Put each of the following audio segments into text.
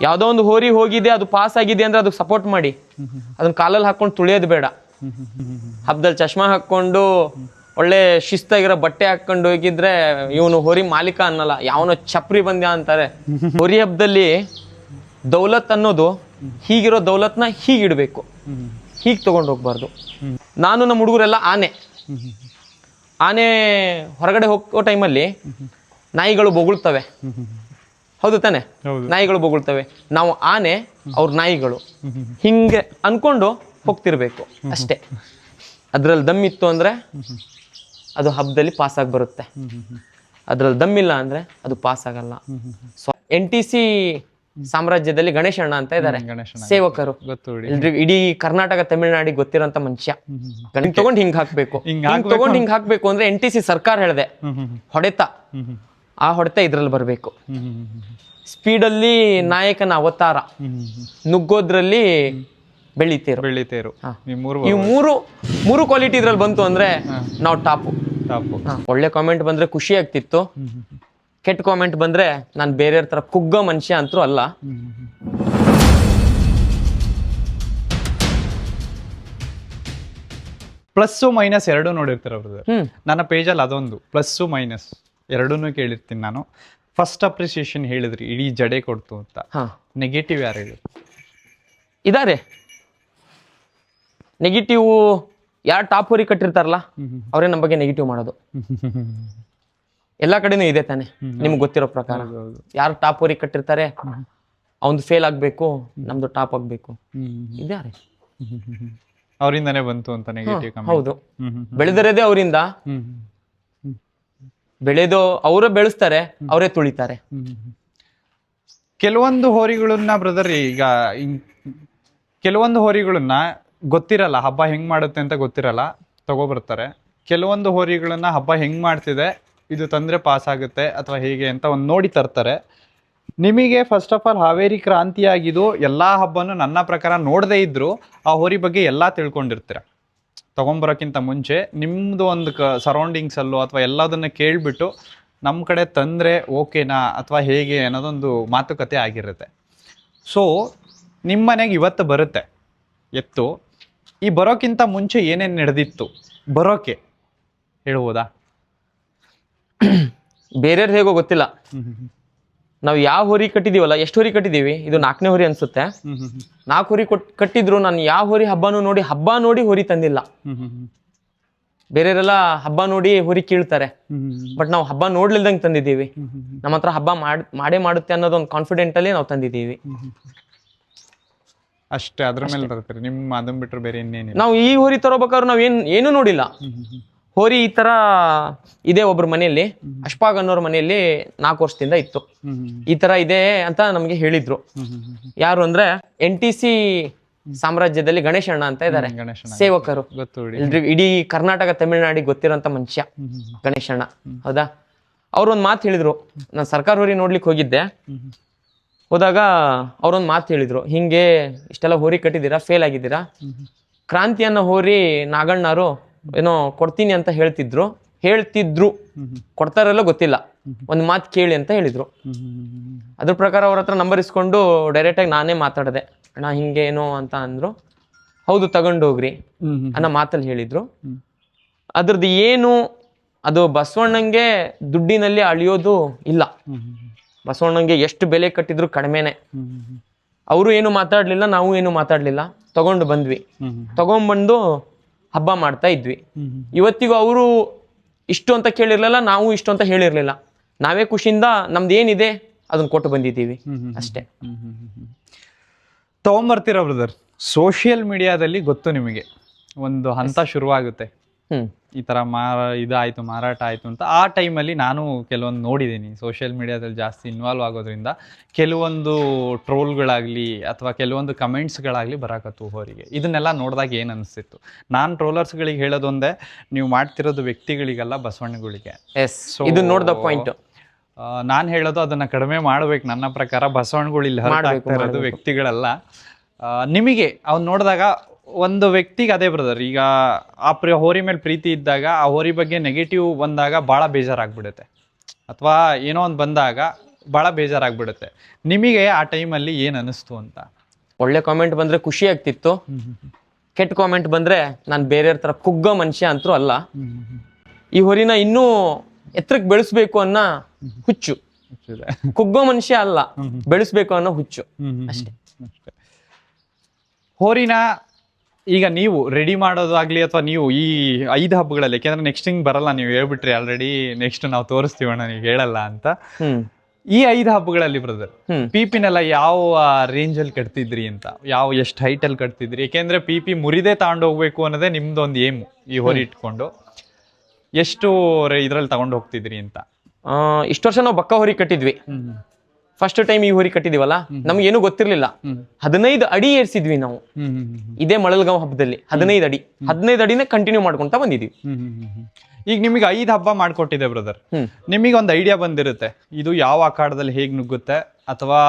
ಯಾವ್ದೋ ಒಂದು ಹೋರಿ ಹೋಗಿದೆ ಅದು ಪಾಸ್ ಆಗಿದೆ ಅಂದ್ರೆ ಅದಕ್ಕೆ ಸಪೋರ್ಟ್ ಮಾಡಿ, ಅದನ್ನ ಕಾಲಲ್ಲಿ ಹಾಕೊಂಡು ತುಳಿಯೋದು ಬೇಡ. ಹಬ್ಬದಲ್ಲಿ ಚಶ್ಮಾ ಹಾಕೊಂಡು ಒಳ್ಳೆ ಶಿಸ್ತಾಗಿರೋ ಬಟ್ಟೆ ಹಾಕೊಂಡು ಹೋಗಿದ್ರೆ ಇವನು ಹೋರಿ ಮಾಲೀಕ ಅನ್ನಲ್ಲ, ಯಾವನೋ ಚಪ್ರಿ ಬಂದ್ಯಾ ಅಂತಾರೆ. ಹೋರಿ ಹಬ್ಬದಲ್ಲಿ ದೌಲತ್ ಅನ್ನೋದು ಹೀಗಿರೋ ದೌಲತ್ನ ಹೀಗಿಡ್ಬೇಕು, ಹೀಗೆ ತಗೊಂಡು ಹೋಗ್ಬಾರ್ದು. ನಾನು ನಮ್ಮ ಹುಡುಗರೆಲ್ಲ ಆನೆ ಹೊರಗಡೆ ಹೋಗೋ ಟೈಮಲ್ಲಿ ನಾಯಿಗಳು ಬೊಗಳ್ತವೆ, ಹೌದು ತಾನೆ? ನಾಯಿಗಳು ಬೊಗಳ್ತವೆ, ನಾವು ಆನೆ ಅವ್ರ ನಾಯಿಗಳು ಹಿಂಗೆ ಅನ್ಕೊಂಡು ಹೋಗ್ತಿರ್ಬೇಕು ಅಷ್ಟೇ. ಅದ್ರಲ್ಲಿ ದಮ್ಮಿತ್ತು ಅಂದ್ರೆ ಅದು ಹಬ್ಬದಲ್ಲಿ ಪಾಸ್ ಆಗಿ ಬರುತ್ತೆ, ಅದ್ರಲ್ಲಿ ದಮ್ಮಿಲ್ಲ ಅಂದ್ರೆ ಅದು ಪಾಸ್ ಆಗಲ್ಲ. ಸೊ NTC ಸಾಮ್ರಾಜ್ಯದಲ್ಲಿ ಗಣೇಶಣ್ಣ ಅಂತ ಇದ್ದಾರೆ ಸೇವಕರು, ಇಡೀ ಕರ್ನಾಟಕ ತಮಿಳುನಾಡಿಗೆ ಗೊತ್ತಿರೋಂತ ಮನುಷ್ಯ. ಹಿಂಗ್ ತಗೊಂಡ್ ಹಿಂಗ್ ಹಾಕ್ಬೇಕು, ಹಿಂಗ್ ಹಾಕ್ಬೇಕು ಅಂದ್ರೆ NTC ಸರ್ಕಾರ ಹೇಳಿದೆ ಹೊಡೆತ, ಆ ಹೊಡೆತ ಇದ್ರಲ್ಲಿ ಬರ್ಬೇಕು. ಸ್ಪೀಡಲ್ಲಿ ನಾಯಕನ ಅವತಾರ, ನುಗ್ಗೋದ್ರಲ್ಲಿ ಬೆಳಿತೇರು. ಈ ಮೂರು ಕ್ವಾಲಿಟಿ ಇದ್ರಲ್ಲಿ ಬಂತು ಅಂದ್ರೆ ನಾವು ಟಾಪು. ಒಳ್ಳೆ ಕಾಮೆಂಟ್ ಬಂದ್ರೆ ಖುಷಿ ಆಗ್ತಿತ್ತು, ಕೆಟ್ಟ ಕಾಮೆಂಟ್ ಬಂದ್ರೆ ನಾನು ಬೇರೆಯವ್ರ ತರ ಕುಗ್ಗೋ ಮನುಷ್ಯ ಅಂತೂ ಅಲ್ಲ. ಪ್ಲಸ್ ಮೈನಸ್ ಎರಡೂ ನೋಡಿರ್ತೀರ ಬ್ರದರ್. ನನ್ನ ಪೇಜಲ್ಲಿ ಅದೊಂದು ಪ್ಲಸ್ ಮೈನಸ್ ಎರಡೂ ಕೇಳಿರ್ತೀನಿ ನಾನು. ಫಸ್ಟ್ ಅಪ್ರಿಸಿಯೇಷನ್ ಹೇಳಿದ್ರಿ ಇಡೀ ಜಡೆ ಕೊಡ್ತು ಅಂತ, ನೆಗೆಟಿವ್ ಯಾರು ಹೇಳಿ? ಇದಾರೆ ನೆಗೆಟಿವ್. ಯಾರು ಟಾಪ್ ಹೋರಿ ಕಟ್ಟಿರ್ತಾರಲ್ಲ ಅವರೇ ನಮ್ಮ ಬಗ್ಗೆ ನೆಗೆಟಿವ್ ಮಾಡೋದು. ಎಲ್ಲಾ ಕಡೆನೂ ಇದೆ ತಾನೆ, ನಿಮ್ಗೆ ಗೊತ್ತಿರೋ ಪ್ರಕಾರ. ಯಾರು ಟಾಪ್ ಹೋರಿ ಕಟ್ಟಿರ್ತಾರೆ ಅವ್ನು ಫೇಲ್ ಆಗ್ಬೇಕು, ನಮ್ದು ಟಾಪ್ ಆಗ್ಬೇಕು, ಇದಾರೆ. ಅವರಿಂದಾನೇ ಬಂತು ಅಂತ ನೆಗೆಟಿವ್. ಹೌದು, ಬೆಳೆದಿರೋದೇ ಅವರಿಂದ. ಬೆಳೆದು ಅವರೇ ಬೆಳೆಸ್ತಾರೆ, ಅವರೇ ತುಳಿತಾರೆ. ಕೆಲವೊಂದು ಹೋರಿಗಳನ್ನ ಬ್ರದರ್, ಈಗ ಕೆಲವೊಂದು ಹೋರಿಗಳನ್ನ ಗೊತ್ತಿರಲ್ಲ ಹಬ್ಬ ಹೆಂಗ್ ಮಾಡುತ್ತೆ ಅಂತ ಗೊತ್ತಿರಲ್ಲ, ತಗೋಬರ್ತಾರೆ. ಕೆಲವೊಂದು ಹೋರಿಗಳನ್ನ ಹಬ್ಬ ಹೆಂಗ್ ಮಾಡ್ತಿದೆ, ಇದು ತಂದ್ರೆ ಪಾಸ್ ಆಗುತ್ತೆ ಅಥವಾ ಹೇಗೆ ಅಂತ ಒಂದು ನೋಡಿ ತರ್ತಾರೆ. ನಿಮಗೆ ಫಸ್ಟ್ ಆಫ್ ಆಲ್ ಹಾವೇರಿ ಕ್ರಾಂತಿ ಆಗಿದ್ದು ಎಲ್ಲಾ ಹಬ್ಬನೂ ನನ್ನ ಪ್ರಕಾರ ನೋಡದೇ ಇದ್ರು ಆ ಹೋರಿ ಬಗ್ಗೆ ಎಲ್ಲಾ ತಿಳ್ಕೊಂಡಿರ್ತೀರ. ತಗೊಂಬರೋಕ್ಕಿಂತ ಮುಂಚೆ ನಿಮ್ದು ಒಂದು ಸರೌಂಡಿಂಗ್ಸ್ ಅಲ್ಲೋ ಅಥವಾ ಎಲ್ಲದನ್ನ ಕೇಳ್ಬಿಟ್ಟು ನಮ್ಮ ಕಡೆ ತಂದ್ರೆ ಓಕೆನಾ ಅಥವಾ ಹೇಗೆ ಅನ್ನೋದೊಂದು ಮಾತುಕತೆ ಆಗಿರುತ್ತೆ. ಸೊ ನಿಮ್ಮ ಮನೆಗೆ ಇವತ್ತು ಬರುತ್ತೆ ಎತ್ತು, ಈ ಬರೋಕ್ಕಿಂತ ಮುಂಚೆ ಏನೇನು ನಡೆದಿತ್ತು ಬರೋಕೆ ಹೇಳ್ಬೋದಾ? ಬೇರೆಯವ್ರು ಹೇಗೋ ಗೊತ್ತಿಲ್ಲ, ನಾವು ಯಾವ ಹೋರಿ ಕಟ್ಟಿದೀವಲ್ಲ, ಎಷ್ಟು ಹೋರಿ ಕಟ್ಟಿದೀವಿ, ಇದು 4ನೇ ಹೋರಿ ಅನ್ಸುತ್ತೆ. 4 ಹೋರಿ ಕಟ್ಟಿದ್ರು ನಾನು ಯಾವ ಹೋರಿ ಹಬ್ಬ ನೋಡಿ ಹೋರಿ ತಂದಿಲ್ಲ. ಬೇರೆಯವರೆಲ್ಲ ಹಬ್ಬ ನೋಡಿ ಹೋರಿ ಕೀಳ್ತಾರೆ, ಬಟ್ ನಾವು ಹಬ್ಬ ನೋಡ್ಲಿಲ್ದಂಗೆ ತಂದಿದ್ದೀವಿ. ನಮ್ಮ ಹತ್ರ ಹಬ್ಬ ಮಾಡೇ ಮಾಡುತ್ತೆ ಅನ್ನೋದೊಂದು ಕಾನ್ಫಿಡೆಂಟ್ ಅಲ್ಲಿ ನಾವು ತಂದಿದ್ದೀವಿ ಅಷ್ಟೇ. ಅದ್ರ ಮೇಲೆ ಬರ್ತಾರೆ ನಿಮ್ಮ ಅದನ್ನ ಬಿಟ್ಟರೆ ಬೇರೆ ಇನ್ನೇನಿಲ್ಲ. ನಾವು ಈ ಹೋರಿ ತರೋಬೇಕಾದ್ರೆ ನಾವು ಏನು ನೋಡಿಲ್ಲ. ಹೋರಿ ಈ ತರ ಇದೆ, ಒಬ್ರ ಮನೆಯಲ್ಲಿ ಅಶ್ಫಾಗ್ ಅನ್ನೋರ್ ಮನೆಯಲ್ಲಿ 4 ವರ್ಷದಿಂದ ಇತ್ತು, ಈ ತರ ಇದೆ ಅಂತ ನಮ್ಗೆ ಹೇಳಿದ್ರು. ಯಾರು ಅಂದ್ರೆ NTC ಸಾಮ್ರಾಜ್ಯದಲ್ಲಿ ಗಣೇಶಣ್ಣ ಅಂತ ಇದ್ದಾರೆ ಸೇವಕರು, ಇಡೀ ಕರ್ನಾಟಕ ತಮಿಳುನಾಡಿಗೆ ಗೊತ್ತಿರೋಂತ ಮನುಷ್ಯ ಗಣೇಶಣ್ಣ. ಹೌದಾ? ಅವ್ರೊಂದ್ ಮಾತು ಹೇಳಿದ್ರು. ನಾನು ಸರ್ಕಾರ ಹೋರಿ ನೋಡ್ಲಿಕ್ಕೆ ಹೋಗಿದ್ದೆ, ಹೋದಾಗ ಅವ್ರೊಂದ್ ಮಾತು ಹೇಳಿದ್ರು, ಹಿಂಗೆ ಇಷ್ಟೆಲ್ಲ ಹೋರಿ ಕಟ್ಟಿದ್ದೀರಾ, ಫೇಲ್ ಆಗಿದ್ದೀರಾ. ಕ್ರಾಂತಿ ಅನ್ನೋ ಹೋರಿ ನಾಗಣ್ಣರು ಏನೋ ಕೊಡ್ತೀನಿ ಅಂತ ಹೇಳ್ತಿದ್ರು, ಕೊಡ್ತಾರಲ್ಲ ಗೊತ್ತಿಲ್ಲ, ಒಂದು ಮಾತು ಕೇಳಿ ಅಂತ ಹೇಳಿದ್ರು. ಅದ್ರ ಪ್ರಕಾರ ಅವ್ರ ಹತ್ರ ನಂಬರ್ ಇಸ್ಕೊಂಡು ಡೈರೆಕ್ಟ್ ಆಗಿ ನಾನೇ ಮಾತಾಡಿದೆ. ಅಣ್ಣ ಹಿಂಗೆ ಏನೋ ಅಂತ ಅಂದ್ರು. ಹೌದು ತಗೊಂಡೋಗ್ರಿ ಅನ್ನೋ ಮಾತಲ್ಲಿ ಹೇಳಿದ್ರು. ಅದ್ರದ್ದು ಏನು, ಅದು ಬಸವಣ್ಣಂಗೆ ದುಡ್ಡಿನಲ್ಲಿ ಅಳಿಯೋದು ಇಲ್ಲ. ಬಸವಣ್ಣಂಗೆ ಎಷ್ಟು ಬೆಲೆ ಕಟ್ಟಿದ್ರು ಕಡಿಮೆನೆ. ಅವರು ಏನು ಮಾತಾಡ್ಲಿಲ್ಲ, ನಾವು ಏನು ಮಾತಾಡ್ಲಿಲ್ಲ, ತಗೊಂಡು ಬಂದ್ವಿ. ತಗೊಂಡ್ಬಂದು ಹಬ್ಬ ಮಾಡ್ತಾ ಇದ್ವಿ. ಇವತ್ತಿಗೂ ಅವರು ಇಷ್ಟು ಅಂತ ಕೇಳಿರ್ಲಿಲ್ಲ, ನಾವು ಇಷ್ಟು ಅಂತ ಹೇಳಿರ್ಲಿಲ್ಲ. ನಾವೇ ಖುಷಿಯಿಂದ ನಮ್ದು ಏನಿದೆ ಅದನ್ನ ಕೊಟ್ಟು ಬಂದಿದ್ದೀವಿ ಅಷ್ಟೇ. ತಗೊಂಬರ್ತೀರ ಬ್ರದರ್, ಸೋಷಿಯಲ್ ಮೀಡಿಯಾದಲ್ಲಿ ಗೊತ್ತು ನಿಮಗೆ ಒಂದು ಹಂತ ಶುರುವಾಗುತ್ತೆ, ಈ ತರ ಇದಾಯ್ತು, ಮಾರಾಟ ಆಯ್ತು ಅಂತ. ಆ ಟೈಮಲ್ಲಿ ನಾನು ಕೆಲವೊಂದು ನೋಡಿದ್ದೀನಿ. ಸೋಷಿಯಲ್ ಮೀಡಿಯಾದಲ್ಲಿ ಜಾಸ್ತಿ ಇನ್ವಾಲ್ವ್ ಆಗೋದ್ರಿಂದ ಕೆಲವೊಂದು ಟ್ರೋಲ್ಗಳಾಗಲಿ ಅಥವಾ ಕೆಲವೊಂದು ಕಮೆಂಟ್ಸ್ಗಳಾಗಲಿ ಬರಾಕತ್ತು ಹೋರಿಗೆ. ಇದನ್ನೆಲ್ಲ ನೋಡಿದಾಗ ಏನು ಅನಿಸ್ತಿತ್ತು? ನಾನು ಟ್ರೋಲರ್ಸ್ಗಳಿಗೆ ಹೇಳೋದೊಂದೇ, ನೀವು ಮಾಡ್ತಿರೋದು ವ್ಯಕ್ತಿಗಳಿಗಲ್ಲ, ಬಸವಣ್ಣಗಳಿಗೆ. ಇದು ನೋಡ್ದ ಪಾಯಿಂಟ್. ನಾನು ಹೇಳೋದು ಅದನ್ನ ಕಡಿಮೆ ಮಾಡ್ಬೇಕು. ನನ್ನ ಪ್ರಕಾರ ಬಸವಣ್ಣಗಳು ಇಲ್ಲಿ ಹರಟಾಗ್ತಾ ಇರೋದು ವ್ಯಕ್ತಿಗಳಲ್ಲ. ನಿಮಗೆ ಅವ್ನು ನೋಡಿದಾಗ ಒಂದು ವ್ಯಕ್ತಿಗೆ ಅದೇ ಬ್ರದರ್, ಈಗ ಆ ಹೋರಿ ಮೇಲೆ ಪ್ರೀತಿ ಇದ್ದಾಗ ಆ ಹೋರಿ ಬಗ್ಗೆ ನೆಗೆಟಿವ್ ಬಂದಾಗ ಭಾಳ ಬೇಜಾರಾಗ್ಬಿಡುತ್ತೆ. ಅಥವಾ ಏನೋ ಒಂದು ಬಂದಾಗ ಭಾಳ ಬೇಜಾರಾಗ್ಬಿಡುತ್ತೆ. ನಿಮಗೆ ಆ ಟೈಮಲ್ಲಿ ಏನು ಅನ್ನಿಸ್ತು ಅಂತ? ಒಳ್ಳೆ ಕಾಮೆಂಟ್ ಬಂದ್ರೆ ಖುಷಿ ಆಗ್ತಿತ್ತು. ಕೆಟ್ಟ ಕಾಮೆಂಟ್ ಬಂದ್ರೆ ನಾನು ಬೇರೆಯವ್ರ ತರ ಕುಗ್ಗೋ ಮನುಷ್ಯ ಅಂತೂ ಅಲ್ಲ. ಈ ಹೋರಿನ ಇನ್ನೂ ಎತ್ತರಕ್ಕೆ ಬೆಳೆಸ್ಬೇಕು ಅನ್ನೋ ಹುಚ್ಚು, ಕುಗ್ಗೋ ಮನುಷ್ಯ ಅಲ್ಲ, ಬೆಳೆಸ್ಬೇಕು ಅನ್ನೋ ಹುಚ್ಚು ಅಷ್ಟೇ. ಹೋರಿನ ಈಗ ನೀವು ರೆಡಿ ಮಾಡೋದಾಗ್ಲಿ ಅಥವಾ ನೀವು ಈ 5 ಹಬ್ಬಗಳಲ್ಲಿ, ಯಾಕೆಂದ್ರೆ ನೆಕ್ಸ್ಟ್ ಹಿಂಗ್ ಬರಲ್ಲ, ನೀವು ಹೇಳ್ಬಿಟ್ರಿ ಆಲ್ರೆಡಿ ನೆಕ್ಸ್ಟ್ ನಾವು ತೋರಿಸ್ತೀವಣ್ಣ ನೀವು ಹೇಳಲ್ಲ ಅಂತ. ಈ 5 ಹಬ್ಬಗಳಲ್ಲಿ ಬ್ರದರ್ ಪಿಪಿನೆಲ್ಲ ಯಾವ ರೇಂಜ್ ಅಲ್ಲಿ ಕಟ್ತಿದ್ರಿ ಅಂತ, ಎಷ್ಟು ಹೈಟ್ ಅಲ್ಲಿ ಕಟ್ತಿದ್ರಿ? ಯಾಕೆಂದ್ರೆ ಪಿಪಿ ಮುರಿದೇ ತಗೊಂಡು ಹೋಗ್ಬೇಕು ಅನ್ನೋದೇ ನಿಮ್ದೊಂದು ಏಮು. ಈ ಹೋರಿ ಇಟ್ಕೊಂಡು ಎಷ್ಟು ಇದ್ರಲ್ಲಿ ತಗೊಂಡು ಹೋಗ್ತಿದ್ರಿ ಅಂತ? ಇಷ್ಟು ವರ್ಷ ನಾವು ಬಕ್ಕ ಹೋರಿ ಕಟ್ಟಿದ್ವಿ. ಫಸ್ಟ್ ಟೈಮ್ ಈ ಹೋರಿ ಕಟ್ಟಿದೀವಲ್ಲ, ನಮ್ಗೆ ಏನು ಗೊತ್ತಿರ್ಲಿಲ್ಲ. 15 ಅಡಿ ಏರ್ಸಿದ್ವಿ ನಾವು ಇದೇ ಮಳಲ್ಗಾಂವ್ ಹಬ್ಬದಲ್ಲಿ. 15 ಅಡಿನೇ ಕಂಟಿನ್ಯೂ ಮಾಡ್ಕೊಂತ ಬಂದಿದ್ವಿ. ಈಗ ನಿಮಗೆ 5 ಹಬ್ಬ ಮಾಡ್ಕೊಟ್ಟಿದೆ ಬ್ರದರ್, ನಿಮಗೆ ಒಂದು ಐಡಿಯಾ ಬಂದಿರುತ್ತೆ ಇದು ಯಾವ ಅಖಾಡದಲ್ಲಿ ಹೇಗ್ ನುಗ್ಗುತ್ತೆ, ಅಥವಾ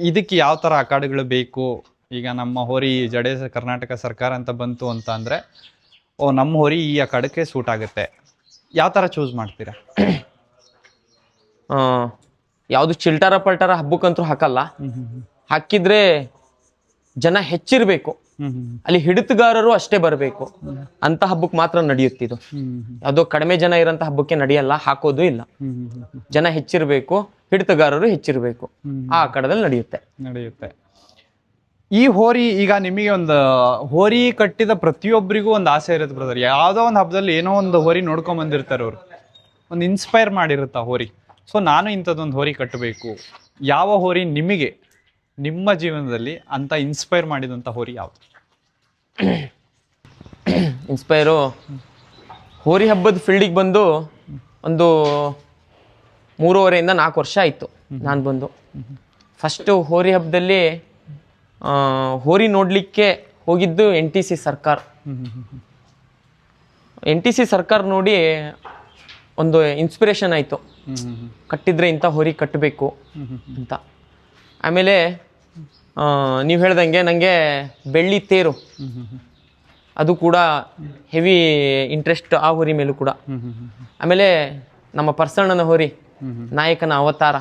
ಇದಕ್ಕೆ ಯಾವ ತರ ಅಖಾಡಗಳು ಬೇಕು. ಈಗ ನಮ್ಮ ಹೋರಿ ಜಡೆ ಕರ್ನಾಟಕ ಸರ್ಕಾರ ಅಂತ ಬಂತು ಅಂತ ಅಂದ್ರೆ, ನಮ್ಮ ಹೋರಿ ಈ ಅಖಾಡಕ್ಕೆ ಸೂಟ್ ಆಗುತ್ತೆ, ಯಾವ ತರ ಚೂಸ್ ಮಾಡ್ತೀರಾ? ಯಾವ್ದು ಚಿಲ್ಟಾರ ಪಲ್ಟಾರ ಹಬ್ಬಕ್ಕಂತೂ ಹಾಕಲ್ಲ. ಹಾಕಿದ್ರೆ ಜನ ಹೆಚ್ಚಿರ್ಬೇಕು, ಅಲ್ಲಿ ಹಿಡಿತಗಾರರು ಅಷ್ಟೇ ಬರಬೇಕು ಅಂತ ಹಬ್ಬಕ್ಕೆ ಮಾತ್ರ ನಡೆಯುತ್ತಿದ್ದು. ಯಾವ್ದೋ ಕಡಿಮೆ ಜನ ಇರೋಂಥ ಹಬ್ಬಕ್ಕೆ ನಡೆಯಲ್ಲ, ಹಾಕೋದು ಇಲ್ಲ. ಜನ ಹೆಚ್ಚಿರ್ಬೇಕು, ಹಿಡಿತಗಾರರು ಹೆಚ್ಚಿರ್ಬೇಕು, ಆ ಕಡದಲ್ಲಿ ನಡೆಯುತ್ತೆ. ಈ ಹೋರಿ ಈಗ ನಿಮಗೆ ಒಂದು ಹೋರಿ ಕಟ್ಟಿದ ಪ್ರತಿಯೊಬ್ಬರಿಗೂ ಒಂದು ಆಸೆ ಇರುತ್ತೆ ಬ್ರದರ್. ಯಾವ್ದೋ ಒಂದು ಹಬ್ಬದಲ್ಲಿ ಏನೋ ಒಂದು ಹೋರಿ ನೋಡ್ಕೊಂಡ್ ಬಂದಿರ್ತಾರೆ ಅವ್ರು, ಒಂದು ಇನ್ಸ್ಪೈರ್ ಮಾಡಿರುತ್ತ ಹೋರಿ. ಸೊ ನಾನು ಇಂಥದ್ದೊಂದು ಹೋರಿ ಕಟ್ಟಬೇಕು. ಯಾವ ಹೋರಿ ನಿಮಗೆ ನಿಮ್ಮ ಜೀವನದಲ್ಲಿ ಅಂತ ಇನ್ಸ್ಪೈರ್ ಮಾಡಿದಂಥ ಹೋರಿ ಯಾವುದು? ಇನ್ಸ್ಪೈರು ಹೋರಿ ಹಬ್ಬದ ಫೀಲ್ಡಿಗೆ ಬಂದು ಒಂದು 3.5 ಇಂದ 4 ವರ್ಷ ಆಯಿತು ನಾನು ಬಂದು. ಫಸ್ಟು ಹೋರಿ ಹಬ್ಬದಲ್ಲಿ ಹೋರಿ ನೋಡಲಿಕ್ಕೆ ಹೋಗಿದ್ದು NTC ಸರ್ಕಾರ. NTC ಸರ್ಕಾರ ನೋಡಿ ಒಂದು ಇನ್ಸ್ಪಿರೇಷನ್ ಆಯಿತು, ಕಟ್ಟಿದ್ರೆ ಇಂಥ ಹೋರಿ ಕಟ್ಟಬೇಕು ಅಂತ. ಆಮೇಲೆ ನೀವು ಹೇಳ್ದಂಗೆ ನನಗೆ ಬೆಳ್ಳಿ ತೇರು ಅದು ಕೂಡ ಹೆವಿ ಇಂಟ್ರೆಸ್ಟ್ ಆ ಹೋರಿ ಮೇಲೂ ಕೂಡ. ಆಮೇಲೆ ನಮ್ಮ ಪರ್ಸಣ್ಣನ ಹೋರಿ ನಾಯಕನ ಅವತಾರ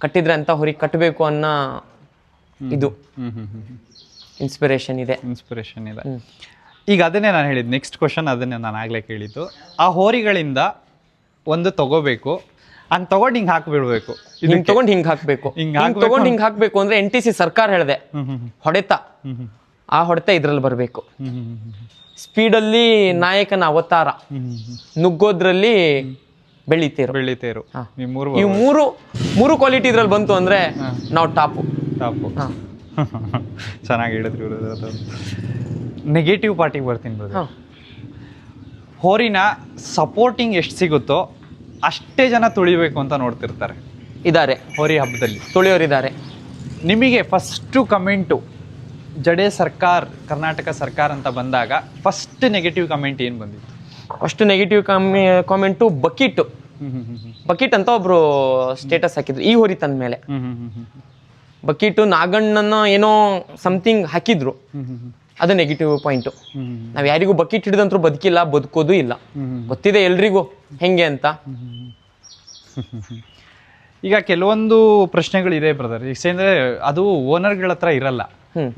ಕಟ್ಟಿದ್ರೆ ಅಂತ ಹೋರಿ ಕಟ್ಟಬೇಕು ಅನ್ನೋ ಇದು ಇನ್ಸ್ಪಿರೇಷನ್ ಇದೆ. ಈಗ ಅದನ್ನೇ ನಾನು ಹೇಳಿದ್ದು, ನೆಕ್ಸ್ಟ್ ಕ್ವಶನ್ ಅದನ್ನೇ ನಾನು ಆಗ್ಲೇ ಕೇಳಿದ್ದು. ಆ ಹೋರಿಗಳಿಂದ ಒಂದು ತಗೋಬೇಕು, ಹಂಗೆ ತಗೊಂಡು ಹಿಂಗೆ ಹಾಕ್ಬಿಡ್ಬೇಕು, ಹಿಂಗೆ ತಗೊಂಡು ಹಿಂಗೆ ಹಾಕ್ಬೇಕು, ತಗೊಂಡು ಹಿಂಗೆ ಹಾಕ್ಬೇಕು ಅಂದ್ರೆ NTC ಸರ್ಕಾರ ಹೇಳಿದೆ ಹೊಡೆತ, ಆ ಹೊಡೆತ ಇದ್ರಲ್ಲಿ ಬರಬೇಕು. ಸ್ಪೀಡಲ್ಲಿ ನಾಯಕನ ಅವತಾರ, ನುಗ್ಗೋದ್ರಲ್ಲಿ ಬೆಳ್ಳಿತೇರು. ಈ ಮೂರು ಕ್ವಾಲಿಟಿ ಇದ್ರಲ್ಲಿ ಬಂತು ಅಂದ್ರೆ ನಾವು ಟಾಪು. ಚೆನ್ನಾಗಿ ಹೇಳಿದ್ರಿ. ನೆಗೆಟಿವ್ ಪಾರ್ಟಿಗೆ ಬರ್ತೀನಿ ಬ್ರದರ್. ಹೋರಿನ ಸಪೋರ್ಟಿಂಗ್ ಎಷ್ಟು ಸಿಗುತ್ತೋ ಅಷ್ಟೇ ಜನ ತುಳಿಬೇಕು ಅಂತ ನೋಡ್ತಿರ್ತಾರೆ, ಇದ್ದಾರೆ ಹೋರಿ ಹಬ್ಬದಲ್ಲಿ ತುಳಿಯೋರಿದ್ದಾರೆ. ನಿಮಗೆ ಫಸ್ಟು ಕಮೆಂಟು ಜಡೆ ಸರ್ಕಾರ ಕರ್ನಾಟಕ ಸರ್ಕಾರ ಅಂತ ಬಂದಾಗ ಫಸ್ಟ್ ನೆಗೆಟಿವ್ ಕಮೆಂಟ್ ಏನು ಬಂದಿತ್ತು? ಫಸ್ಟ್ ನೆಗೆಟಿವ್ ಕಾಮೆಂಟು ಬಕೀಟ್ ಅಂತ ಒಬ್ರು ಸ್ಟೇಟಸ್ ಹಾಕಿದ್ರು ಈ ಹೋರಿ ತಂದ ಮೇಲೆ. ಬಕೀಟು ನಾಗಣ್ಣನ ಏನೋ ಸಮಥಿಂಗ್ ಹಾಕಿದ್ರು, ಅದು ನೆಗೆಟಿವ್ ಪಾಯಿಂಟು. ನಾವ್ ಯಾರಿಗೂ ಬಕೀಟ್ ಹಿಡಿದಂತರೂ ಬದುಕಿಲ್ಲ, ಬದುಕೋದು ಇಲ್ಲ, ಗೊತ್ತಿದೆ ಎಲ್ರಿಗೂ ಹೆಂಗೆ ಅಂತ. ಈಗ ಕೆಲವೊಂದು ಪ್ರಶ್ನೆಗಳಿದೆ ಬ್ರದರ್, ಯಾಕೆಂದ್ರೆ ಅದು ಓನರ್ಗಳ ಹತ್ರ ಇರಲ್ಲ.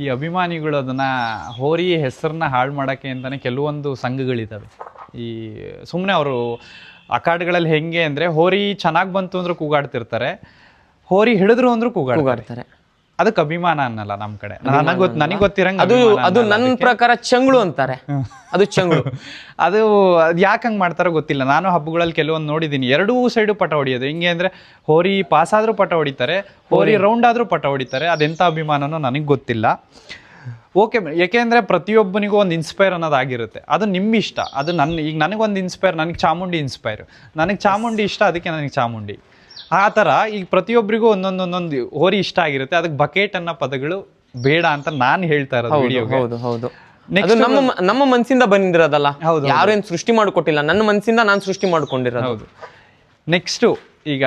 ಈ ಅಭಿಮಾನಿಗಳು ಅದನ್ನ ಹೋರಿ ಹೆಸರನ್ನ ಹಾಳು ಮಾಡಕ್ಕೆ ಅಂತಾನೆ ಕೆಲವೊಂದು ಸಂಘಗಳಿದಾವೆ. ಈ ಸುಮ್ಮನೆ ಅವರು ಅಖಾಡ್ಗಳಲ್ಲಿ ಹೆಂಗೆ ಅಂದ್ರೆ ಹೋರಿ ಚೆನ್ನಾಗಿ ಬಂತು ಅಂದ್ರೆ ಕೂಗಾಡ್ತಿರ್ತಾರೆ, ಹೋರಿ ಹಿಡಿದ್ರು ಅಂದ್ರೂ ಕೂಗಾಡ್ತಾರೆ. ಅದಕ್ಕೆ ಅಭಿಮಾನ ಅನ್ನಲ್ಲ ನಮ್ ಕಡೆ. ನನಗೆ ಗೊತ್ತಿರಂಗ ಅದು ನನ್ನ ಪ್ರಕಾರ ಚಂಗ್ಳು ಅಂತಾರೆ. ಅದು ಚಂಗ್ಳು. ಅದು ಯಾಕಂಗ್ ಮಾಡ್ತಾರೋ ಗೊತ್ತಿಲ್ಲ. ನಾನು ಹಬ್ಬಗಳಲ್ಲಿ ಕೆಲವೊಂದು ನೋಡಿದೀನಿ, ಎರಡೂ ಸೈಡು ಪಟ ಹೊಡಿಯೋದು. ಹೆಂಗೆ ಅಂದ್ರೆ ಹೋರಿ ಪಾಸ್ ಆದ್ರೂ ಪಟ ಹೊಡಿತಾರೆ, ಹೋರಿ ರೌಂಡ್ ಆದ್ರೂ ಪಟ ಹೊಡಿತಾರೆ. ಅದೆಂತ ಅಭಿಮಾನನೋ ನನಗೆ ಗೊತ್ತಿಲ್ಲ. ಓಕೆ, ಯಾಕೆಂದ್ರೆ ಪ್ರತಿಯೊಬ್ಬನಿಗೂ ಒಂದು ಇನ್ಸ್ಪೈರ್ ಅನ್ನೋದಾಗಿರುತ್ತೆ. ಅದು ನಿಮ್ಮ ಇಷ್ಟ. ಅದು ಈಗ ನನಗೊಂದು ಇನ್ಸ್ಪೈರ್, ನನಗೆ ಚಾಮುಂಡಿ ಇನ್ಸ್ಪೈರ್, ನನಗೆ ಚಾಮುಂಡಿ ಇಷ್ಟ, ಅದಕ್ಕೆ ನನಗೆ ಚಾಮುಂಡಿ. ಆ ಥರ ಈಗ ಪ್ರತಿಯೊಬ್ಬರಿಗೂ ಒಂದೊಂದು ಹೋರಿ ಇಷ್ಟ ಆಗಿರುತ್ತೆ. ಅದಕ್ಕೆ ಬಕೆಟ್ ಅನ್ನೋ ಪದಗಳು ಬೇಡ ಅಂತ ನಾನು ಹೇಳ್ತಾ ಇರೋದು ವಿಡಿಯೋಗೆ. ಹೌದು, ನಮ್ಮ ಮನಸ್ಸಿಂದ ಬಂದಿರೋದಲ್ಲ, ಯಾರೇನು ಸೃಷ್ಟಿ ಮಾಡಿಕೊಟ್ಟಿಲ್ಲ, ನನ್ನ ಮನಸ್ಸಿಂದ ನಾನು ಸೃಷ್ಟಿ ಮಾಡ್ಕೊಂಡಿರೋದು. ಹೌದು. ನೆಕ್ಸ್ಟು ಈಗ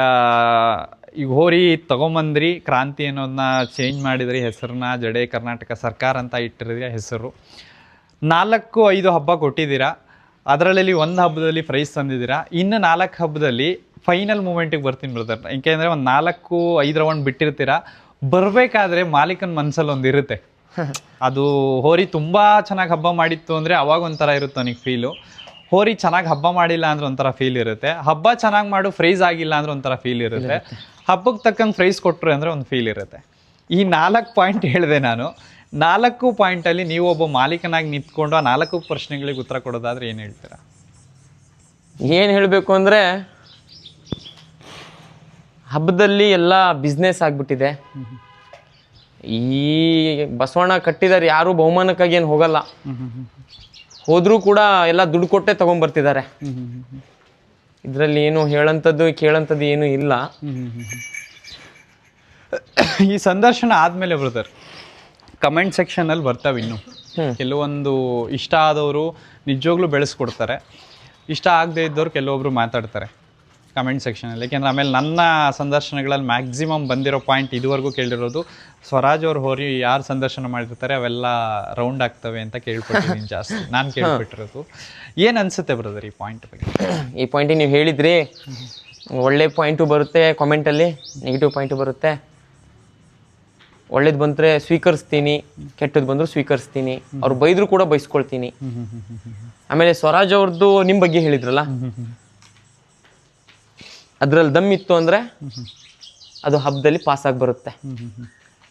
ಹೋರಿ ತಗೊಂಬಂದ್ರಿ, ಕ್ರಾಂತಿ ಅನ್ನೋದನ್ನ ಚೇಂಜ್ ಮಾಡಿದ್ರಿ ಹೆಸರನ್ನ, ಜಡೆ ಕರ್ನಾಟಕ ಸರ್ಕಾರ ಅಂತ ಇಟ್ಟಿರಿದ್ರಿ ಹೆಸರು. 4-5 ಹಬ್ಬ ಕೊಟ್ಟಿದ್ದೀರಾ. ಅದರಲ್ಲಿ ಒಂದು ಹಬ್ಬದಲ್ಲಿ ಪ್ರೈಸ್ ತಂದಿದ್ದೀರಾ, ಇನ್ನು 4 ಹಬ್ಬದಲ್ಲಿ ಫೈನಲ್ ಮೂಮೆಂಟಿಗೆ ಬರ್ತೀನಿ ಬ್ರದರ್. ಯಾಕೆಂದರೆ ಒಂದು 4-5 ರೌಂಡ್ ಬಿಟ್ಟಿರ್ತೀರಾ, ಬರಬೇಕಾದ್ರೆ ಮಾಲೀಕನ ಮನಸ್ಸಲ್ಲಿ ಒಂದು ಇರುತ್ತೆ. ಅದು ಹೋರಿ ತುಂಬ ಚೆನ್ನಾಗಿ ಹಬ್ಬ ಮಾಡಿತ್ತು ಅಂದರೆ ಅವಾಗ ಒಂಥರ ಇರುತ್ತೆ ಅವನಿಗೆ ಫೀಲು. ಹೋರಿ ಚೆನ್ನಾಗಿ ಹಬ್ಬ ಮಾಡಿಲ್ಲ ಅಂದ್ರೆ ಒಂಥರ ಫೀಲ್ ಇರುತ್ತೆ. ಹಬ್ಬ ಚೆನ್ನಾಗಿ ಮಾಡು ಪ್ರೈಸ್ ಆಗಿಲ್ಲ ಅಂದ್ರೆ ಒಂಥರ ಫೀಲ್ ಇರುತ್ತೆ. ಹಬ್ಬಕ್ಕೆ ತಕ್ಕಂಗೆ ಪ್ರೈಸ್ ಕೊಟ್ಟರು ಅಂದರೆ ಒಂದು ಫೀಲ್ ಇರುತ್ತೆ. ಈ 4 ಪಾಯಿಂಟ್ ಹೇಳಿದೆ ನಾನು. 4 ಪಾಯಿಂಟಲ್ಲಿ ನೀವು ಒಬ್ಬ ಮಾಲೀಕನಾಗಿ ನಿಂತ್ಕೊಂಡು ಆ 4 ಪ್ರಶ್ನೆಗಳಿಗೆ ಉತ್ತರ ಕೊಡೋದಾದ್ರೆ ಏನು ಹೇಳ್ತೀರಾ? ಏನು ಹೇಳಬೇಕು ಅಂದರೆ, ಹಬ್ಬದಲ್ಲಿ ಎಲ್ಲ ಬಿಸ್ನೆಸ್ ಆಗಿಬಿಟ್ಟಿದೆ. ಈ ಬಸವಣ್ಣ ಕಟ್ಟಿದಾರೆ, ಯಾರು ಬಹುಮಾನಕ್ಕಾಗಿ ಏನು ಹೋಗಲ್ಲ. ಹೋದ್ರೂ ಕೂಡ ಎಲ್ಲ ದುಡ್ಡು ಕೊಟ್ಟೆ ತಗೊಂಡ್ಬರ್ತಿದ್ದಾರೆ. ಇದರಲ್ಲಿ ಏನು ಹೇಳಂಥದ್ದು ಕೇಳಂಥದ್ದು ಏನು ಇಲ್ಲ. ಈ ಸಂದರ್ಶನ ಆದಮೇಲೆ ಬ್ರದರ್ ಕಮೆಂಟ್ ಸೆಕ್ಷನಲ್ಲಿ ಬರ್ತಾವೆ ಇನ್ನು ಕೆಲವೊಂದು ಇಷ್ಟ ಆದವರು ನಿಜವಾಗ್ಲೂ ಬೆಳೆಸ್ಕೊಡ್ತಾರೆ, ಇಷ್ಟ ಆಗದೆ ಇದ್ದವ್ರು ಕೆಲವೊಬ್ರು ಮಾತಾಡ್ತಾರೆ ಕಮೆಂಟ್ ಸೆಕ್ಷನಲ್ಲಿ. ಯಾಕೆಂದ್ರೆ ಆಮೇಲೆ ನನ್ನ ಸಂದರ್ಶನಗಳಲ್ಲಿ ಮ್ಯಾಕ್ಸಿಮಮ್ ಬಂದಿರೋ ಪಾಯಿಂಟ್ ಇದುವರೆಗೂ ಕೇಳಿರೋದು, ಸ್ವರಾಜ್ ಅವ್ರ ಹೋರಿ ಯಾರು ಸಂದರ್ಶನ ಮಾಡಿರ್ತಾರೆ ಅವೆಲ್ಲ ರೌಂಡ್ ಆಗ್ತವೆ ಅಂತ ಕೇಳ್ಪಟ್ಟಿದ್ದೀನಿ ಜಾಸ್ತಿ ನಾನು ಕೇಳ್ಬಿಟ್ಟಿರೋದು. ಏನು ಅನಿಸುತ್ತೆ ಬ್ರದರ್ ಈ ಪಾಯಿಂಟ್ ಬಗ್ಗೆ? ಈ ಪಾಯಿಂಟಿಗೆ ನೀವು ಹೇಳಿದ್ರಿ, ಒಳ್ಳೆ ಪಾಯಿಂಟು ಬರುತ್ತೆ ಕಾಮೆಂಟಲ್ಲಿ, ನೆಗೆಟಿವ್ ಪಾಯಿಂಟು ಬರುತ್ತೆ. ಒಳ್ಳೇದು ಬಂದರೆ ಸ್ವೀಕರಿಸ್ತೀನಿ, ಕೆಟ್ಟದ್ದು ಬಂದರೂ ಸ್ವೀಕರಿಸ್ತೀನಿ. ಅವ್ರು ಬೈದರೂ ಕೂಡ ಬೈಸ್ಕೊಳ್ತೀನಿ. ಆಮೇಲೆ ಸ್ವರಾಜ್ ಅವ್ರದ್ದು ನಿಮ್ಮ ಬಗ್ಗೆ ಹೇಳಿದ್ರಲ್ಲ, ಅದ್ರಲ್ಲಿ ದಮ್ ಇತ್ತು ಅಂದರೆ ಅದು ಹಬ್ಬದಲ್ಲಿ ಪಾಸಾಗಿ ಬರುತ್ತೆ.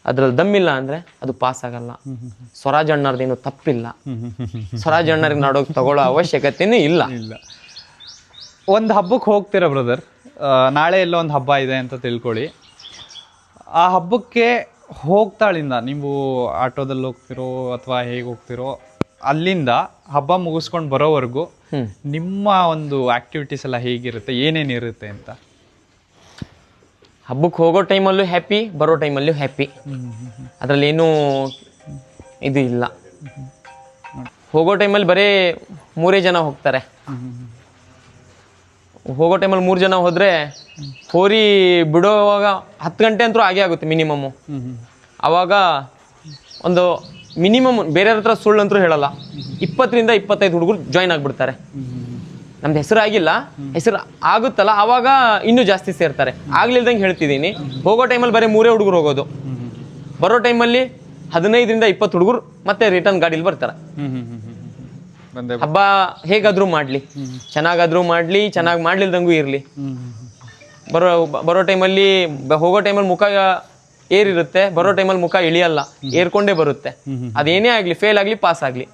ಅದ್ರಲ್ಲಿ ದಮ್ಮಿಲ್ಲ ಅಂದರೆ ಅದು ಪಾಸ್ ಆಗಲ್ಲ. ಸ್ವರಾಜ್ ಅಣ್ಣರ್ದೇನು ತಪ್ಪಿಲ್ಲ. ಸ್ವರಾಜ್ ಅಣ್ಣರಿಗೆ ನಾಡೋಗಿ ತಗೊಳ್ಳೋ ಅವಶ್ಯಕತೆನೂ ಇಲ್ಲ. ಒಂದು ಹಬ್ಬಕ್ಕೆ ಹೋಗ್ತೀರಾ ಬ್ರದರ್, ನಾಳೆ ಎಲ್ಲೋ ಒಂದು ಹಬ್ಬ ಇದೆ ಅಂತ ತಿಳ್ಕೊಳ್ಳಿ. ಆ ಹಬ್ಬಕ್ಕೆ ಹೋಗ್ತಾಳಿಂದ ನೀವು ಆಟೋದಲ್ಲಿ ಹೋಗ್ತಿರೋ ಅಥವಾ ಹೇಗೆ ಹೋಗ್ತಿರೋ, ಅಲ್ಲಿಂದ ಹಬ್ಬ ಮುಗಿಸ್ಕೊಂಡು ಬರೋವರೆಗೂ ನಿಮ್ಮ ಒಂದು ಆಕ್ಟಿವಿಟೀಸ್ ಎಲ್ಲ ಹೇಗಿರುತ್ತೆ, ಏನೇನಿರುತ್ತೆ ಅಂತ? ಹಬ್ಬಕ್ಕೆ ಹೋಗೋ ಟೈಮಲ್ಲೂ ಹ್ಯಾಪಿ, ಬರೋ ಟೈಮಲ್ಲೂ ಹ್ಯಾಪಿ. ಅದರಲ್ಲಿ ಏನೂ ಇದು ಇಲ್ಲ. ಹೋಗೋ ಟೈಮಲ್ಲಿ ಬರೀ 3 ಜನ ಹೋಗ್ತಾರೆ. ಹೋಗೋ ಟೈಮಲ್ಲಿ 3 ಜನ ಹೋದರೆ ಹೋರಿ ಬಿಡೋವಾಗ 10 ಗಂಟೆ ಅಂತೂ ಆಗೇ ಆಗುತ್ತೆ ಮಿನಿಮಮ್ಮು. ಆವಾಗ ಒಂದು ಮಿನಿಮಮ್ ಬೇರೆಯವ್ರ ಹತ್ರ ಸುಳ್ಳು ಅಂತೂ ಹೇಳಲ್ಲ, 20ರಿಂದ 25 ಹುಡುಗರು ಜಾಯ್ನ್ ಆಗಿಬಿಡ್ತಾರೆ. ನಮ್ದು ಹೆಸರು ಆಗಿಲ್ಲ, ಹೆಸರು ಆಗುತ್ತಲ್ಲ ಆವಾಗ ಇನ್ನೂ ಜಾಸ್ತಿ ಸೇರ್ತಾರೆ. ಆಗ್ಲಿಲ್ದಂಗೆ ಹೇಳ್ತಿದ್ದೀನಿ, ಹೋಗೋ ಟೈಮಲ್ಲಿ ಬರೀ 3 ಹುಡುಗರು ಹೋಗೋದು, ಬರೋ ಟೈಮಲ್ಲಿ 15ರಿಂದ 20 ಹುಡುಗರು ಮತ್ತೆ ರಿಟರ್ನ್ ಗಾಡೀಲಿ ಬರ್ತಾರೆ. ಹಬ್ಬ ಹೇಗಾದ್ರೂ ಮಾಡಲಿ, ಚೆನ್ನಾಗಾದ್ರೂ ಮಾಡಲಿ, ಚೆನ್ನಾಗಿ ಮಾಡ್ಲಿಲ್ದಂಗೂ ಇರಲಿ. ಬರೋ ಟೈಮಲ್ಲಿ ಹೋಗೋ ಟೈಮಲ್ಲಿ ಮುಖ ಏರಿರುತ್ತೆ, ಬರೋ ಟೈಮಲ್ಲಿ ಮುಖ ಇಳಿಯಲ್ಲ, ಏರ್ಕೊಂಡೇ ಬರುತ್ತೆ. ಅದೇನೇ ಆಗಲಿ, ಫೇಲ್ ಆಗಲಿ ಪಾಸ್ ಆಗಲಿ.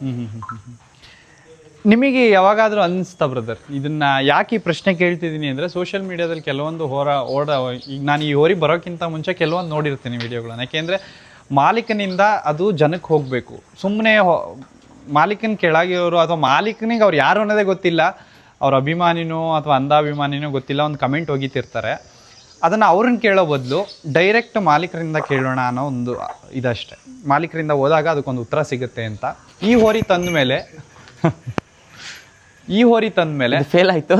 ನಿಮಗೆ ಯಾವಾಗಾದರೂ ಅನಿಸ್ತಾ ಬ್ರದರ್, ಇದನ್ನ ಯಾಕೆ ಈ ಪ್ರಶ್ನೆ ಕೇಳ್ತಿದ್ದೀನಿ ಅಂದರೆ, ಸೋಷಿಯಲ್ ಮೀಡಿಯಾದಲ್ಲಿ ಕೆಲವೊಂದು ಈಗ ನಾನು ಈ ಹೋರಿ ಬರೋಕ್ಕಿಂತ ಮುಂಚೆ ಕೆಲವೊಂದು ನೋಡಿರ್ತೀನಿ ವಿಡಿಯೋಗಳನ್ನ. ಯಾಕೆಂದರೆ ಮಾಲೀಕನಿಂದ ಅದು ಜನಕ್ಕೆ ಹೋಗಬೇಕು. ಸುಮ್ಮನೆ ಮಾಲೀಕನ ಕೆಳಗಿರೋರು ಅಥವಾ ಮಾಲೀಕನಿಗೆ ಅವ್ರು ಯಾರು ಅನ್ನೋದೇ ಗೊತ್ತಿಲ್ಲ, ಅವ್ರ ಅಭಿಮಾನಿನೋ ಅಥವಾ ಅಂಧಾಭಿಮಾನಿನೋ ಗೊತ್ತಿಲ್ಲ, ಒಂದು ಕಮೆಂಟ್ ಹೋಗಿತಿರ್ತಾರೆ. ಅದನ್ನು ಅವ್ರನ್ನ ಕೇಳೋ ಬದಲು ಡೈರೆಕ್ಟ್ ಮಾಲೀಕರಿಂದ ಕೇಳೋಣ ಅನ್ನೋ ಒಂದು ಇದಷ್ಟೇ. ಮಾಲೀಕರಿಂದ ಹೋದಾಗ ಅದಕ್ಕೊಂದು ಉತ್ತರ ಸಿಗುತ್ತೆ ಅಂತ. ಈ ಹೋರಿ ತಂದ ಮೇಲೆ ಫೇಲ್ ಆಯಿತು.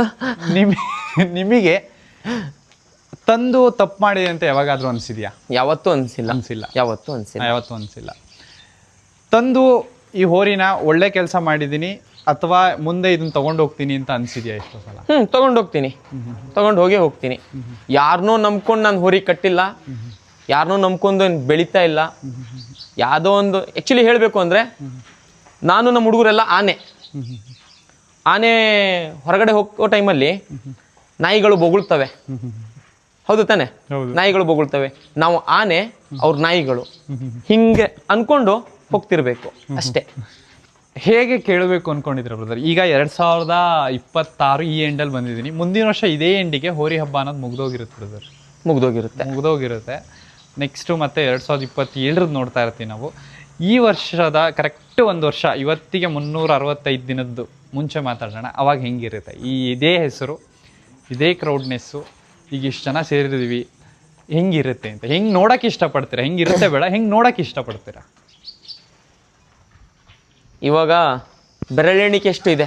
ನಿಮಗೆ ತಂದು ತಪ್ಪು ಮಾಡಿದೆ ಅಂತ ಯಾವಾಗಾದರೂ ಅನಿಸಿದ್ಯಾ? ಯಾವತ್ತೂ ಅನಿಸಿಲ್ಲ. ತಂದು ಈ ಹೋರಿನ ಒಳ್ಳೆ ಕೆಲಸ ಮಾಡಿದ್ದೀನಿ ಅಥವಾ ಮುಂದೆ ಇದನ್ನ ತಗೊಂಡು ಹೋಗ್ತೀನಿ ಅಂತ ಅನ್ಸಿದ್ಯಾ ಎಷ್ಟೋ ಸಲ? ತಗೊಂಡು ಹೋಗ್ತೀನಿ. ಯಾರನ್ನೋ ನಂಬ್ಕೊಂಡು ನಾನು ಹೋರಿ ಕಟ್ಟಿಲ್ಲ, ಯಾರನ್ನೋ ನಂಬ್ಕೊಂಡು ಬೆಳೀತಾ ಇಲ್ಲ. ಯಾವುದೋ ಒಂದು ಆ್ಯಕ್ಚುಲಿ ಹೇಳಬೇಕು ಅಂದರೆ, ನಾನು ನಮ್ಮ ಹುಡುಗರೆಲ್ಲ ಆನೆ ಹೊರಗಡೆ ಹೋಗೋ ಟೈಮಲ್ಲಿ ನಾಯಿಗಳು ಬೊಗಳ್ತವೆ, ಹೌದು ತಾನೆ? ನಾಯಿಗಳು ಬೊಗಳ್ತವೆ, ನಾವು ಆನೆ, ಅವ್ರ ನಾಯಿಗಳು, ಹಿಂಗೆ ಅನ್ಕೊಂಡು ಹೋಗ್ತಿರ್ಬೇಕು ಅಷ್ಟೇ. ಹೇಗೆ ಕೇಳಬೇಕು ಅನ್ಕೊಂಡಿದ್ರ ಬ್ರದರ್? ಈಗ 2026 ಈ ಎಂಡಲ್ಲಿ ಬಂದಿದ್ದೀನಿ, ಮುಂದಿನ ವರ್ಷ ಇದೇ ಎಂಡಿಗೆ ಹೋರಿ ಹಬ್ಬ ಅನ್ನೋದು ಮುಗ್ದೋಗಿರುತ್ತೆ. ನೆಕ್ಸ್ಟು ಮತ್ತೆ 2027 ನೋಡ್ತಾ ಇರ್ತೀವಿ ನಾವು. ಈ ವರ್ಷದ ಕರೆಕ್ಟ್ 1 ವರ್ಷ, ಇವತ್ತಿಗೆ 365 ದಿನದ್ದು ಮುಂಚೆ ಮಾತಾಡೋಣ. ಅವಾಗ ಹೆಂಗಿರುತ್ತೆ ಇದೇ ಹೆಸರು, ಇದೇ ಕ್ರೌಡ್ನೆಸ್ಸು, ಈಗ ಇಷ್ಟು ಜನ ಸೇರಿದ್ದೀವಿ, ಹೆಂಗಿರುತ್ತೆ ಅಂತ, ಹೆಂಗೆ ನೋಡೋಕೆ ಇಷ್ಟಪಡ್ತೀರಾ? ಹೆಂಗಿರುತ್ತೆ ಬೇಡ, ಹೆಂಗೆ ನೋಡೋಕೆ ಇಷ್ಟಪಡ್ತೀರಾ? ಇವಾಗ ಬೆರಳೆಣಿಕೆ ಎಷ್ಟು ಇದೆ,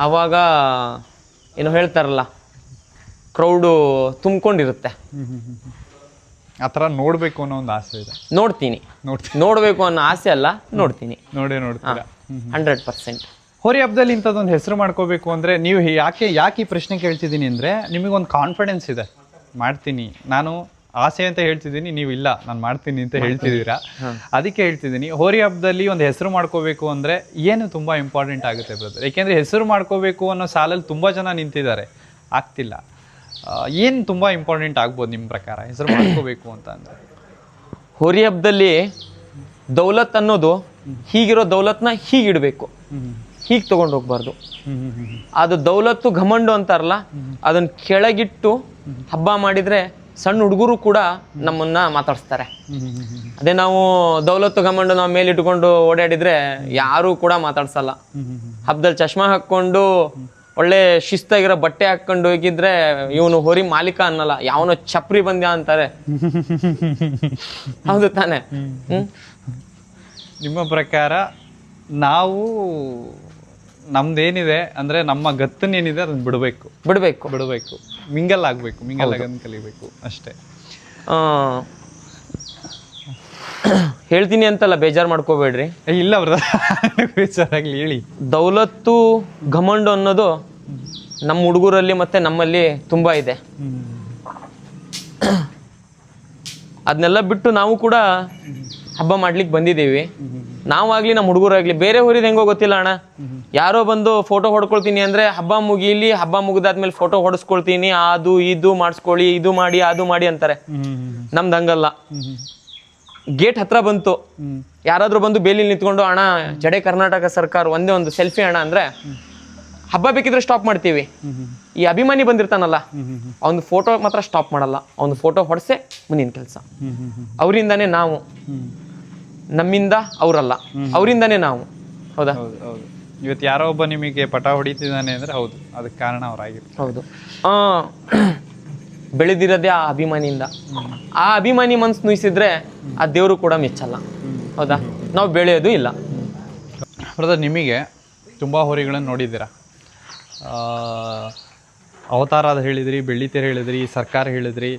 ಆವಾಗ ಏನೋ ಹೇಳ್ತಾರಲ್ಲ, ಕ್ರೌಡು ತುಂಬಿಕೊಂಡಿರುತ್ತೆ. ಆ ಥರ ನೋಡಬೇಕು ಅನ್ನೋ ಒಂದು ಆಸೆ ಇದೆ. ನೋಡ್ಬೇಕು ಅನ್ನೋ ಆಸೆ ಅಲ್ಲ, ನೋಡ್ತೀನಿ. ನೋಡ್ತೀರಾ? 100%. ಹೋರಿ ಹಬ್ಬದಲ್ಲಿ ಇಂಥದ್ದೊಂದು ಹೆಸರು ಮಾಡ್ಕೋಬೇಕು ಅಂದರೆ ನೀವು ಯಾಕೆ ಈ ಪ್ರಶ್ನೆ ಕೇಳ್ತಿದ್ದೀನಿ ಅಂದರೆ ನಿಮಗೊಂದು ಕಾನ್ಫಿಡೆನ್ಸ್ ಇದೆ, ಮಾಡ್ತೀನಿ ನಾನು ಆಸೆ ಅಂತ ಹೇಳ್ತಿದ್ದೀನಿ, ನೀವು ಇಲ್ಲ ನಾನು ಮಾಡ್ತೀನಿ ಅಂತ ಹೇಳ್ತಿದ್ದೀರಾ. ಅದಕ್ಕೆ ಹೇಳ್ತಿದ್ದೀನಿ, ಹೋರಿ ಹಬ್ಬದಲ್ಲಿ ಒಂದು ಹೆಸರು ಮಾಡ್ಕೋಬೇಕು ಅಂದರೆ ಏನು ತುಂಬ ಇಂಪಾರ್ಟೆಂಟ್ ಆಗುತ್ತೆ ಬ್ರದರ್? ಏಕೆಂದರೆ ಹೆಸರು ಮಾಡ್ಕೋಬೇಕು ಅನ್ನೋ ಸಾಲಲ್ಲಿ ತುಂಬ ಜನ ನಿಂತಿದ್ದಾರೆ, ಆಗ್ತಿಲ್ಲ. ಏನು ತುಂಬ ಇಂಪಾರ್ಟೆಂಟ್ ಆಗ್ಬೋದು ನಿಮ್ಮ ಪ್ರಕಾರ ಹೆಸರು ಮಾಡ್ಕೋಬೇಕು ಅಂತ ಅಂದರೆ? ಹೋರಿ ಹಬ್ಬದಲ್ಲಿ ದೌಲತ್ ಅನ್ನೋದು ಹೀಗಿರೋ ದೌಲತ್ನ ಹೀಗಿಡಬೇಕು, ಹೀಗೆ ತಗೊಂಡು ಹೋಗ್ಬಾರ್ದು. ಅದು ದೌಲತ್ತು ಘಮಂಡು ಅಂತಾರಲ್ಲ, ಅದನ್ನ ಕೆಳಗಿಟ್ಟು ಹಬ್ಬ ಮಾಡಿದ್ರೆ ಸಣ್ಣ ಹುಡುಗರು ಕೂಡ ನಮ್ಮನ್ನ ಮಾತಾಡಿಸ್ತಾರೆ. ಅದೇ ನಾವು ದೌಲತ್ತು ಘಮಂಡು ನಾವು ಮೇಲಿಟ್ಕೊಂಡು ಓಡಾಡಿದ್ರೆ ಯಾರು ಕೂಡ ಮಾತಾಡ್ಸಲ್ಲ. ಹಬ್ಬದಲ್ಲಿ ಚಶ್ಮಾ ಹಾಕೊಂಡು ಒಳ್ಳೆ ಶಿಸ್ತಾಗಿರೋ ಬಟ್ಟೆ ಹಾಕೊಂಡು ಹೋಗಿದ್ರೆ ಇವನು ಹೋರಿ ಮಾಲೀಕ ಅನ್ನಲ್ಲ, ಯಾವನೋ ಚಪ್ರಿ ಬಂದ್ಯಾ ಅಂತಾರೆ. ಹೌದು ತಾನೆ? ನಿಮ್ಮ ಪ್ರಕಾರ ನಾವು ನಮ್ದೇನಿದೆ ಅಂದ್ರೆ ನಮ್ಮ ಗತ್ತನ್ನೇನಿದೆ ಅದನ್ನ ಬಿಡಬೇಕು, ಮಿಂಗಲ್ ಆಗಬೇಕು, ಮಿಂಗಲ್ ಆಗೋದನ್ನ ಕಲಿಬೇಕು ಅಷ್ಟೇ. ಹೇಳ್ತೀನಿ ಅಂತಲ್ಲ, ಬೇಜಾರು ಮಾಡ್ಕೋಬೇಡ್ರಿ. ಇಲ್ಲ ಬೇಜಾರಾಗ್ಲಿ, ಹೇಳಿ. ದೌಲತ್ತು ಘಮಂಡು ಅನ್ನೋದು ನಮ್ಮ ಹುಡುಗರಲ್ಲಿ ಮತ್ತೆ ನಮ್ಮಲ್ಲಿ ತುಂಬಾ ಇದೆ. ಅದನ್ನೆಲ್ಲ ಬಿಟ್ಟು ನಾವು ಕೂಡ ಹಬ್ಬ ಮಾಡ್ಲಿಕ್ಕೆ ಬಂದಿದ್ದೀವಿ. ನಾವಾಗ್ಲಿ ನಮ್ಮ ಹುಡುಗರಾಗ್ಲಿ. ಬೇರೆ ಊರಿದ ಹೆಂಗೋ ಗೊತ್ತಿಲ್ಲ ಅಣ್ಣ, ಯಾರೋ ಬಂದು ಫೋಟೋ ಹೊಡ್ಕೊಳ್ತೀನಿ ಅಂದ್ರೆ ಹಬ್ಬ ಮುಗೀಲಿ, ಹಬ್ಬ ಮುಗಿದಾದ್ಮೇಲೆ ಫೋಟೋ ಹೊಡಿಸ್ಕೊಳ್ತೀನಿ, ಅದು ಇದು ಮಾಡಿಸ್ಕೊಳ್ಳಿ, ಇದು ಮಾಡಿ ಅದು ಮಾಡಿ ಅಂತಾರೆ. ನಮ್ದು ಹಂಗಲ್ಲ. ಗೇಟ್ ಹತ್ರ ಬಂತು, ಯಾರಾದ್ರೂ ಬಂದು ಬೇಲಿ ನಿಂತ್ಕೊಂಡು ಅಣ್ಣ ಜಡೆ ಕರ್ನಾಟಕ ಸರ್ಕಾರ ಒಂದೇ ಒಂದು ಸೆಲ್ಫಿ ಅಣ್ಣ ಅಂದ್ರೆ ಹಬ್ಬ ಬೇಕಿದ್ರೆ ಸ್ಟಾಪ್ ಮಾಡ್ತೀವಿ. ಈ ಅಭಿಮಾನಿ ಬಂದಿರ್ತಾನಲ್ಲ, ಅವನ ಫೋಟೋ ಮಾತ್ರ ಸ್ಟಾಪ್ ಮಾಡಲ್ಲ. ಅವನ ಫೋಟೋ ಹೊಡ್ಸೆ ಮುಂದಿನ ಕೆಲಸ. ಅವರಿಂದಾನೇ ನಾವು, ನಮ್ಮಿಂದ ಅವರಲ್ಲ, ಅವರಿಂದಾನೇ ನಾವು. ಹೌದಾ? ಇವತ್ತು ಯಾರೋ ಒಬ್ಬ ನಿಮಗೆ ಪಟ ಹೊಡಿತಿದ್ದಾನೆ ಅಂದ್ರೆ ಹೌದು, ಅದಕ್ಕೆ ಕಾರಣ ಅವರಾಗಿರ್ತಾರೆ. ಹೌದು. ಬೆಳೆದಿರೋದೇ ಆ ಅಭಿಮಾನಿಯಿಂದ. ಆ ಅಭಿಮಾನಿ ಮನ್ಸು ನುಯಿಸಿದ್ರೆ ಆ ದೇವರು ಕೂಡ ಮೆಚ್ಚಲ್ಲ. ಹೌದಾ? ನಾವು ಬೆಳೆಯೋದು ಇಲ್ಲ. ಬ್ರದರ್, ನಿಮಗೆ ತುಂಬ ಹೋರಿಗಳನ್ನು ನೋಡಿದ್ದೀರಾ. ಅವತಾರ ಅದು ಹೇಳಿದ್ರಿ, ಬೆಳ್ಳಿತೆರೆ ಹೇಳಿದ್ರಿ, ಸರ್ಕಾರ ಹೇಳಿದ್ರಿ,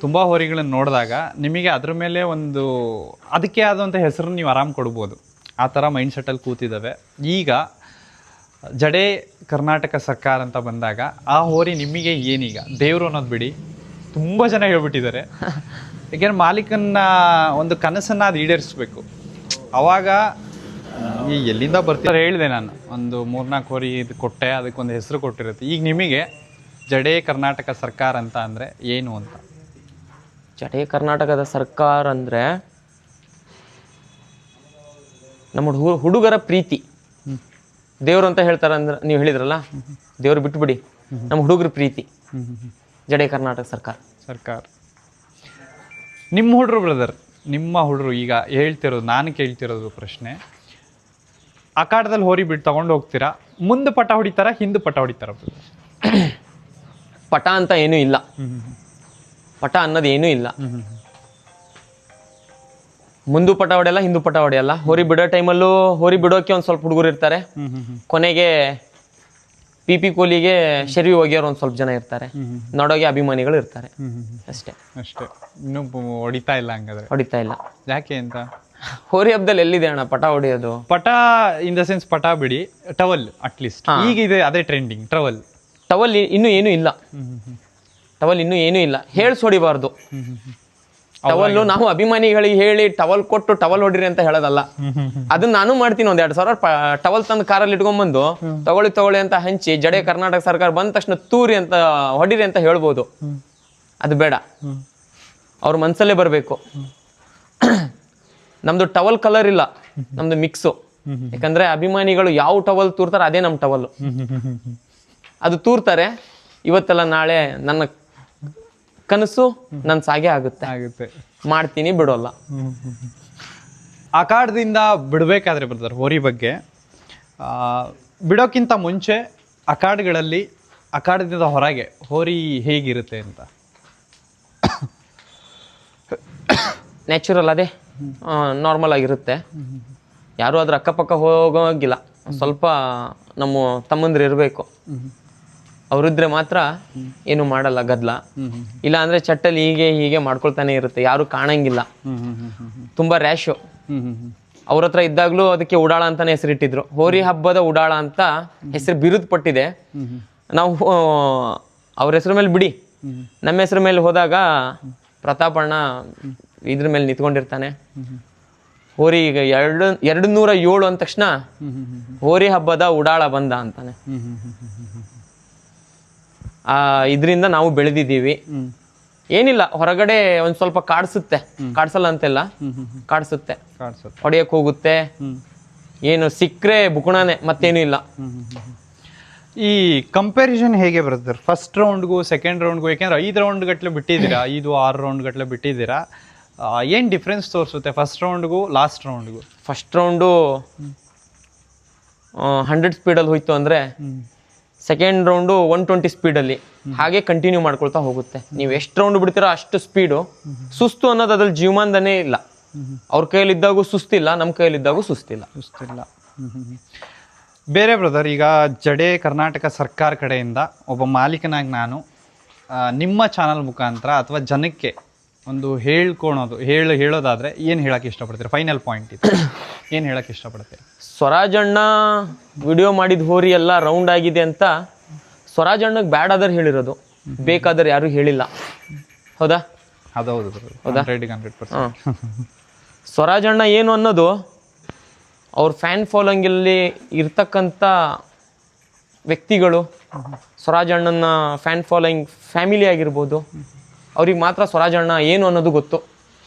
ತುಂಬ ಹೋರಿಗಳನ್ನು ನೋಡಿದಾಗ ನಿಮಗೆ ಅದ್ರ ಮೇಲೆ ಒಂದು ಅದಕ್ಕೆ ಆದಂಥ ಹೆಸರನ್ನು ನೀವು ಆರಾಮ್ ಕೊಡ್ಬೋದು. ಆ ಥರ ಮೈಂಡ್ಸೆಟ್ಟಲ್ಲಿ ಕೂತಿದ್ದಾವೆ. ಈಗ ಜಡೆ ಕರ್ನಾಟಕ ಸರ್ಕಾರ ಅಂತ ಬಂದಾಗ ಆ ಹೋರಿ ನಿಮಗೆ ಏನೀಗ ದೇವರು ಅನ್ನೋದು ಬಿಡಿ, ತುಂಬ ಜನ ಹೇಳ್ಬಿಟ್ಟಿದ್ದಾರೆ. ಯಾಕೆಂದ್ರೆ ಮಾಲೀಕನ ಒಂದು ಕನಸನ್ನು ಅದು ಈಡೇರಿಸ್ಬೇಕು. ಅವಾಗ ಎಲ್ಲಿಂದ ಬರ್ತಾರೆ ಹೇಳಿದೆ ನಾನು, ಒಂದು 3-4 ಹೋರಿ ಇದು ಕೊಟ್ಟೆ, ಅದಕ್ಕೊಂದು ಹೆಸರು ಕೊಟ್ಟಿರುತ್ತೆ. ಈಗ ನಿಮಗೆ ಜಡೆ ಕರ್ನಾಟಕ ಸರ್ಕಾರ ಅಂತ ಅಂದರೆ ಏನು ಅಂತ? ಜಡೆ ಕರ್ನಾಟಕದ ಸರ್ಕಾರ ಅಂದ್ರೆ ನಮ್ಮ ಹುಡುಗರ ಪ್ರೀತಿ. ದೇವ್ರು ಅಂತ ಹೇಳ್ತಾರ ಅಂದ್ರೆ ನೀವು ಹೇಳಿದ್ರಲ್ಲ, ದೇವ್ರು ಬಿಟ್ಬಿಡಿ, ನಮ್ಮ ಹುಡುಗರ ಪ್ರೀತಿ ಜಡೆ ಕರ್ನಾಟಕ ಸರ್ಕಾರ. ನಿಮ್ಮ ಹುಡುಗರು ಬ್ರದರ್, ನಿಮ್ಮ ಹುಡುಗರು ಈಗ ಹೇಳ್ತಿರೋದು, ನಾನು ಕೇಳ್ತಿರೋದು ಪ್ರಶ್ನೆ, ಅಖಾಡದಲ್ಲಿ ಹೋರಿ ಬಿಟ್ಟು ತಗೊಂಡು ಹೋಗ್ತೀರಾ, ಮುಂದೆ ಪಟ ಹೊಡಿತಾರ, ಹಿಂದೆ ಪಟ ಹೊಡಿತಾರ? ಪಟ ಅಂತ ಏನೂ ಇಲ್ಲ, ಪಟ ಅನ್ನೋದು ಏನೂ ಇಲ್ಲ. ಮುಂದು ಪಟ ಹೊಡೆಯಲ್ಲ, ಹಿಂದೂ ಪಟ ಹೊಡೆಯಲ್ಲ. ಹೋರಿ ಬಿಡೋ ಟೈಮಲ್ಲೂ ಹೋರಿ ಬಿಡೋಕೆ ಒಂದು ಸ್ವಲ್ಪ ಹುಡುಗರು ಇರ್ತಾರೆ. ಕೊನೆಗೆ ಪಿ ಕೋಲಿಗೆ ಶೆರ್ವಿ ಹೋಗಿಯೋರು ಒಂದು ಸ್ವಲ್ಪ ಜನ ಇರ್ತಾರೆ. ನೋಡೋಗೆ ಅಭಿಮಾನಿಗಳು ಇರ್ತಾರೆ. ಅಷ್ಟೇ. ಇನ್ನೂ ಹೊಡಿತಾ ಇಲ್ಲ ಹಂಗಾದ್ರೆ? ಹೊಡಿತಾ ಇಲ್ಲ. ಯಾಕೆ ಅಂತ? ಹೋರಿ ಹಬ್ಬದಲ್ಲಿ ಎಲ್ಲಿದೆ ಅಣ್ಣ ಪಟ ಹೊಡೆಯೋದು? ಪಟ ಇನ್ ದ ಸೆನ್ಸ್ ಪಟ ಬಿಡಿ, ಟವಲ್ ಅಟ್ಲೀಸ್ಟ್ ಈಗ ಇದೆ, ಅದೇ ಟ್ರೆಂಡಿಂಗ್. ಟವಲ್ ಇನ್ನೂ ಏನೂ ಇಲ್ಲ. ಟವಲ್ ಇನ್ನೂ ಏನೂ ಇಲ್ಲ. ಹೇಳ್ಸ್ ಹೊಡಿಬಾರ್ದು. ಟವಲ್ಲು ನಾವು ಅಭಿಮಾನಿಗಳಿಗೆ ಹೇಳಿ ಟವಲ್ ಕೊಟ್ಟು ಟವಲ್ ಹೊಡಿರಿ ಅಂತ ಹೇಳೋದಲ್ಲ. ಅದನ್ನ ನಾನು ಮಾಡ್ತೀನಿ. 1,000-2,000 ಟವಲ್ ತಂದು ಕಾರಲ್ಲಿ ಇಟ್ಕೊಂಡ್ಬಂದು ತಗೊಳ್ಳಿ ಅಂತ ಹಂಚಿ ಜಡೆ ಕರ್ನಾಟಕ ಸರ್ಕಾರ ಬಂದ ತಕ್ಷಣ ತೂರಿ ಅಂತ ಹೊಡಿರಿ ಅಂತ ಹೇಳ್ಬೋದು. ಅದು ಬೇಡ, ಅವ್ರ ಮನ್ಸಲ್ಲೇ ಬರಬೇಕು. ನಮ್ದು ಟವಲ್ ಕಲರ್ ಇಲ್ಲ, ನಮ್ದು ಮಿಕ್ಸು. ಯಾಕಂದ್ರೆ ಅಭಿಮಾನಿಗಳು ಯಾವ ಟವಲ್ ತೂರ್ತಾರೆ ಅದೇ ನಮ್ಮ ಟವಲ್. ಅದು ತೂರ್ತಾರೆ, ಇವತ್ತೆಲ್ಲ ನಾಳೆ ನನ್ನ ಕನಸು ನನ್ನ ಸಾಗೆ ಆಗುತ್ತೆ. ಮಾಡ್ತೀನಿ, ಬಿಡೋಲ್ಲ. ಅಖಾಡದಿಂದ ಬಿಡಬೇಕಾದ್ರೆ ಬ್ರದರ್, ಹೋರಿ ಬಗ್ಗೆ ಬಿಡೋಕ್ಕಿಂತ ಮುಂಚೆ ಅಖಾಡಗಳಲ್ಲಿ, ಅಖಾಡದಿಂದ ಹೊರಗೆ ಹೋರಿ ಹೇಗಿರುತ್ತೆ ಅಂತ? ನ್ಯಾಚುರಲ್, ಅದೇ ನಾರ್ಮಲ್ ಆಗಿರುತ್ತೆ. ಯಾರು ಅದ್ರ ಅಕ್ಕಪಕ್ಕ ಹೋಗೋಗಿಲ್ಲ. ಸ್ವಲ್ಪ ನಮ್ಮ ತಮ್ಮಂದ್ರು ಇರಬೇಕು, ಅವರಿದ್ರೆ ಮಾತ್ರ ಏನು ಮಾಡಲ್ಲ ಗದ್ಲ. ಇಲ್ಲ ಅಂದ್ರೆ ಚಟ್ಟಲ್ಲಿ ಹೀಗೆ ಮಾಡ್ಕೊಳ್ತಾನೆ ಇರುತ್ತೆ, ಯಾರು ಕಾಣಂಗಿಲ್ಲ. ತುಂಬಾ ರ್ಯಾಶು. ಅವ್ರ ಹತ್ರ ಇದ್ದಾಗಲೂ ಅದಕ್ಕೆ ಉಡಾಳ ಅಂತಾನೆ ಹೆಸರಿಟ್ಟಿದ್ರು. ಹೋರಿ ಹಬ್ಬದ ಉಡಾಳ ಅಂತ ಹೆಸರು ಬಿರುದು ಪಟ್ಟಿದೆ. ನಾವು ಅವ್ರ ಹೆಸರು ಮೇಲೆ ಬಿಡಿ, ನಮ್ಮ ಹೆಸರು ಮೇಲೆ ಹೋದಾಗ ಪ್ರತಾಪಣ್ಣ ಇದ್ರ ಮೇಲೆ ನಿಂತ್ಕೊಂಡಿರ್ತಾನೆ. ಹೋರಿ ಈಗ 207 ಅಂದ ತಕ್ಷಣ ಹೋರಿ ಹಬ್ಬದ ಉಡಾಳ ಬಂದ ಅಂತಾನೆ. ಇದರಿಂದ ನಾವು ಬೆಳೆದಿದ್ದೀವಿ. ಏನಿಲ್ಲ, ಹೊರಗಡೆ ಒಂದ್ ಸ್ವಲ್ಪ ಕಾಡ್ಸುತ್ತೆ, ಕಾಡ್ಸಲ್ಲ ಅಂತೆಲ್ಲ, ಕಾಡ್ಸುತ್ತೆ, ಹೊಡೆಯಕ್ ಹೋಗುತ್ತೆ. ಏನು ಸಿಕ್ಕ್ರೆ ಬುಕುಣಾನೆ, ಮತ್ತೇನು ಇಲ್ಲ. ಈ ಕಂಪ್ಯಾರಿಸನ್ ಹೇಗೆ ಬರುತ್ತೆ ಫಸ್ಟ್ ರೌಂಡ್ಗೂ ಸೆಕೆಂಡ್ ರೌಂಡ್ಗೂ? ಯಾಕೆಂದ್ರೆ 5 ರೌಂಡ್ ಗಟ್ಲೆ ಬಿಟ್ಟಿದ್ದೀರಾ, 5-6 ರೌಂಡ್ ಗಟ್ಲೆ ಬಿಟ್ಟಿದ್ದೀರಾ. ಏನು ಡಿಫ್ರೆನ್ಸ್ ತೋರಿಸುತ್ತೆ ಫಸ್ಟ್ ರೌಂಡ್ಗೂ ಲಾಸ್ಟ್ ರೌಂಡ್ಗೂ? ಫಸ್ಟ್ ರೌಂಡು 100 ಸ್ಪೀಡಲ್ಲಿ ಹೋಯ್ತು ಅಂದರೆ ಸೆಕೆಂಡ್ ರೌಂಡು 120 ಸ್ಪೀಡಲ್ಲಿ ಹಾಗೆ ಕಂಟಿನ್ಯೂ ಮಾಡ್ಕೊಳ್ತಾ ಹೋಗುತ್ತೆ. ನೀವು ಎಷ್ಟು ರೌಂಡ್ ಬಿಡ್ತೀರೋ ಅಷ್ಟು ಸ್ಪೀಡು. ಸುಸ್ತು ಅನ್ನೋದು ಅದ್ರಲ್ಲಿ ಜೀವಮಾನದನೇ ಇಲ್ಲ. ಅವ್ರ ಕೈಯಲ್ಲಿದ್ದಾಗೂ ಸುಸ್ತಿಲ್ಲ, ನಮ್ಮ ಕೈಯಲ್ಲಿದ್ದಾಗೂ ಸುಸ್ತಿಲ್ಲ. ಬೇರೆ ಬ್ರದರ್, ಈಗ ಜಡೆ ಕರ್ನಾಟಕ ಸರ್ಕಾರ ಕಡೆಯಿಂದ ಒಬ್ಬ ಮಾಲೀಕನಾಗಿ ನಾನು ನಿಮ್ಮ ಚಾನಲ್ ಮುಖಾಂತರ ಅಥವಾ ಜನಕ್ಕೆ ಒಂದು ಹೇಳೋದಾದ್ರೆ ಏನು ಹೇಳಕ್ಕೆ ಇಷ್ಟಪಡ್ತೀರಿ? ಫೈನಲ್ ಪಾಯಿಂಟ್ ಇದು, ಏನು ಹೇಳಕ್ಕೆ ಇಷ್ಟಪಡ್ತೀರಿ? ಸ್ವರಾಜಣ್ಣ ವಿಡಿಯೋ ಮಾಡಿದ ಹೋರಿ ಎಲ್ಲ ರೌಂಡ್ ಆಗಿದೆ ಅಂತ ಸ್ವರಾಜಣ್ಣಗೆ ಬ್ಯಾಡ್ ಆದ್ರೆ ಹೇಳಿರೋದು, ಬೇಕಾದ್ರೆ ಯಾರು ಹೇಳಿಲ್ಲ. ಹೌದಾ? ಅದೌದು, 100%. ಸ್ವರಾಜಣ್ಣ ಏನು ಅನ್ನೋದು ಅವ್ರ ಫ್ಯಾನ್ ಫಾಲೋಯಿಂಗಲ್ಲಿ ಇರ್ತಕ್ಕಂಥ ವ್ಯಕ್ತಿಗಳು, ಸ್ವರಾಜಣ್ಣನ ಫ್ಯಾನ್ ಫಾಲೋಯಿಂಗ್ ಫ್ಯಾಮಿಲಿ ಆಗಿರ್ಬೋದು, ಅವ್ರಿಗೆ ಮಾತ್ರ ಸ್ವರಾಜಣ್ಣ ಏನು ಅನ್ನೋದು ಗೊತ್ತು.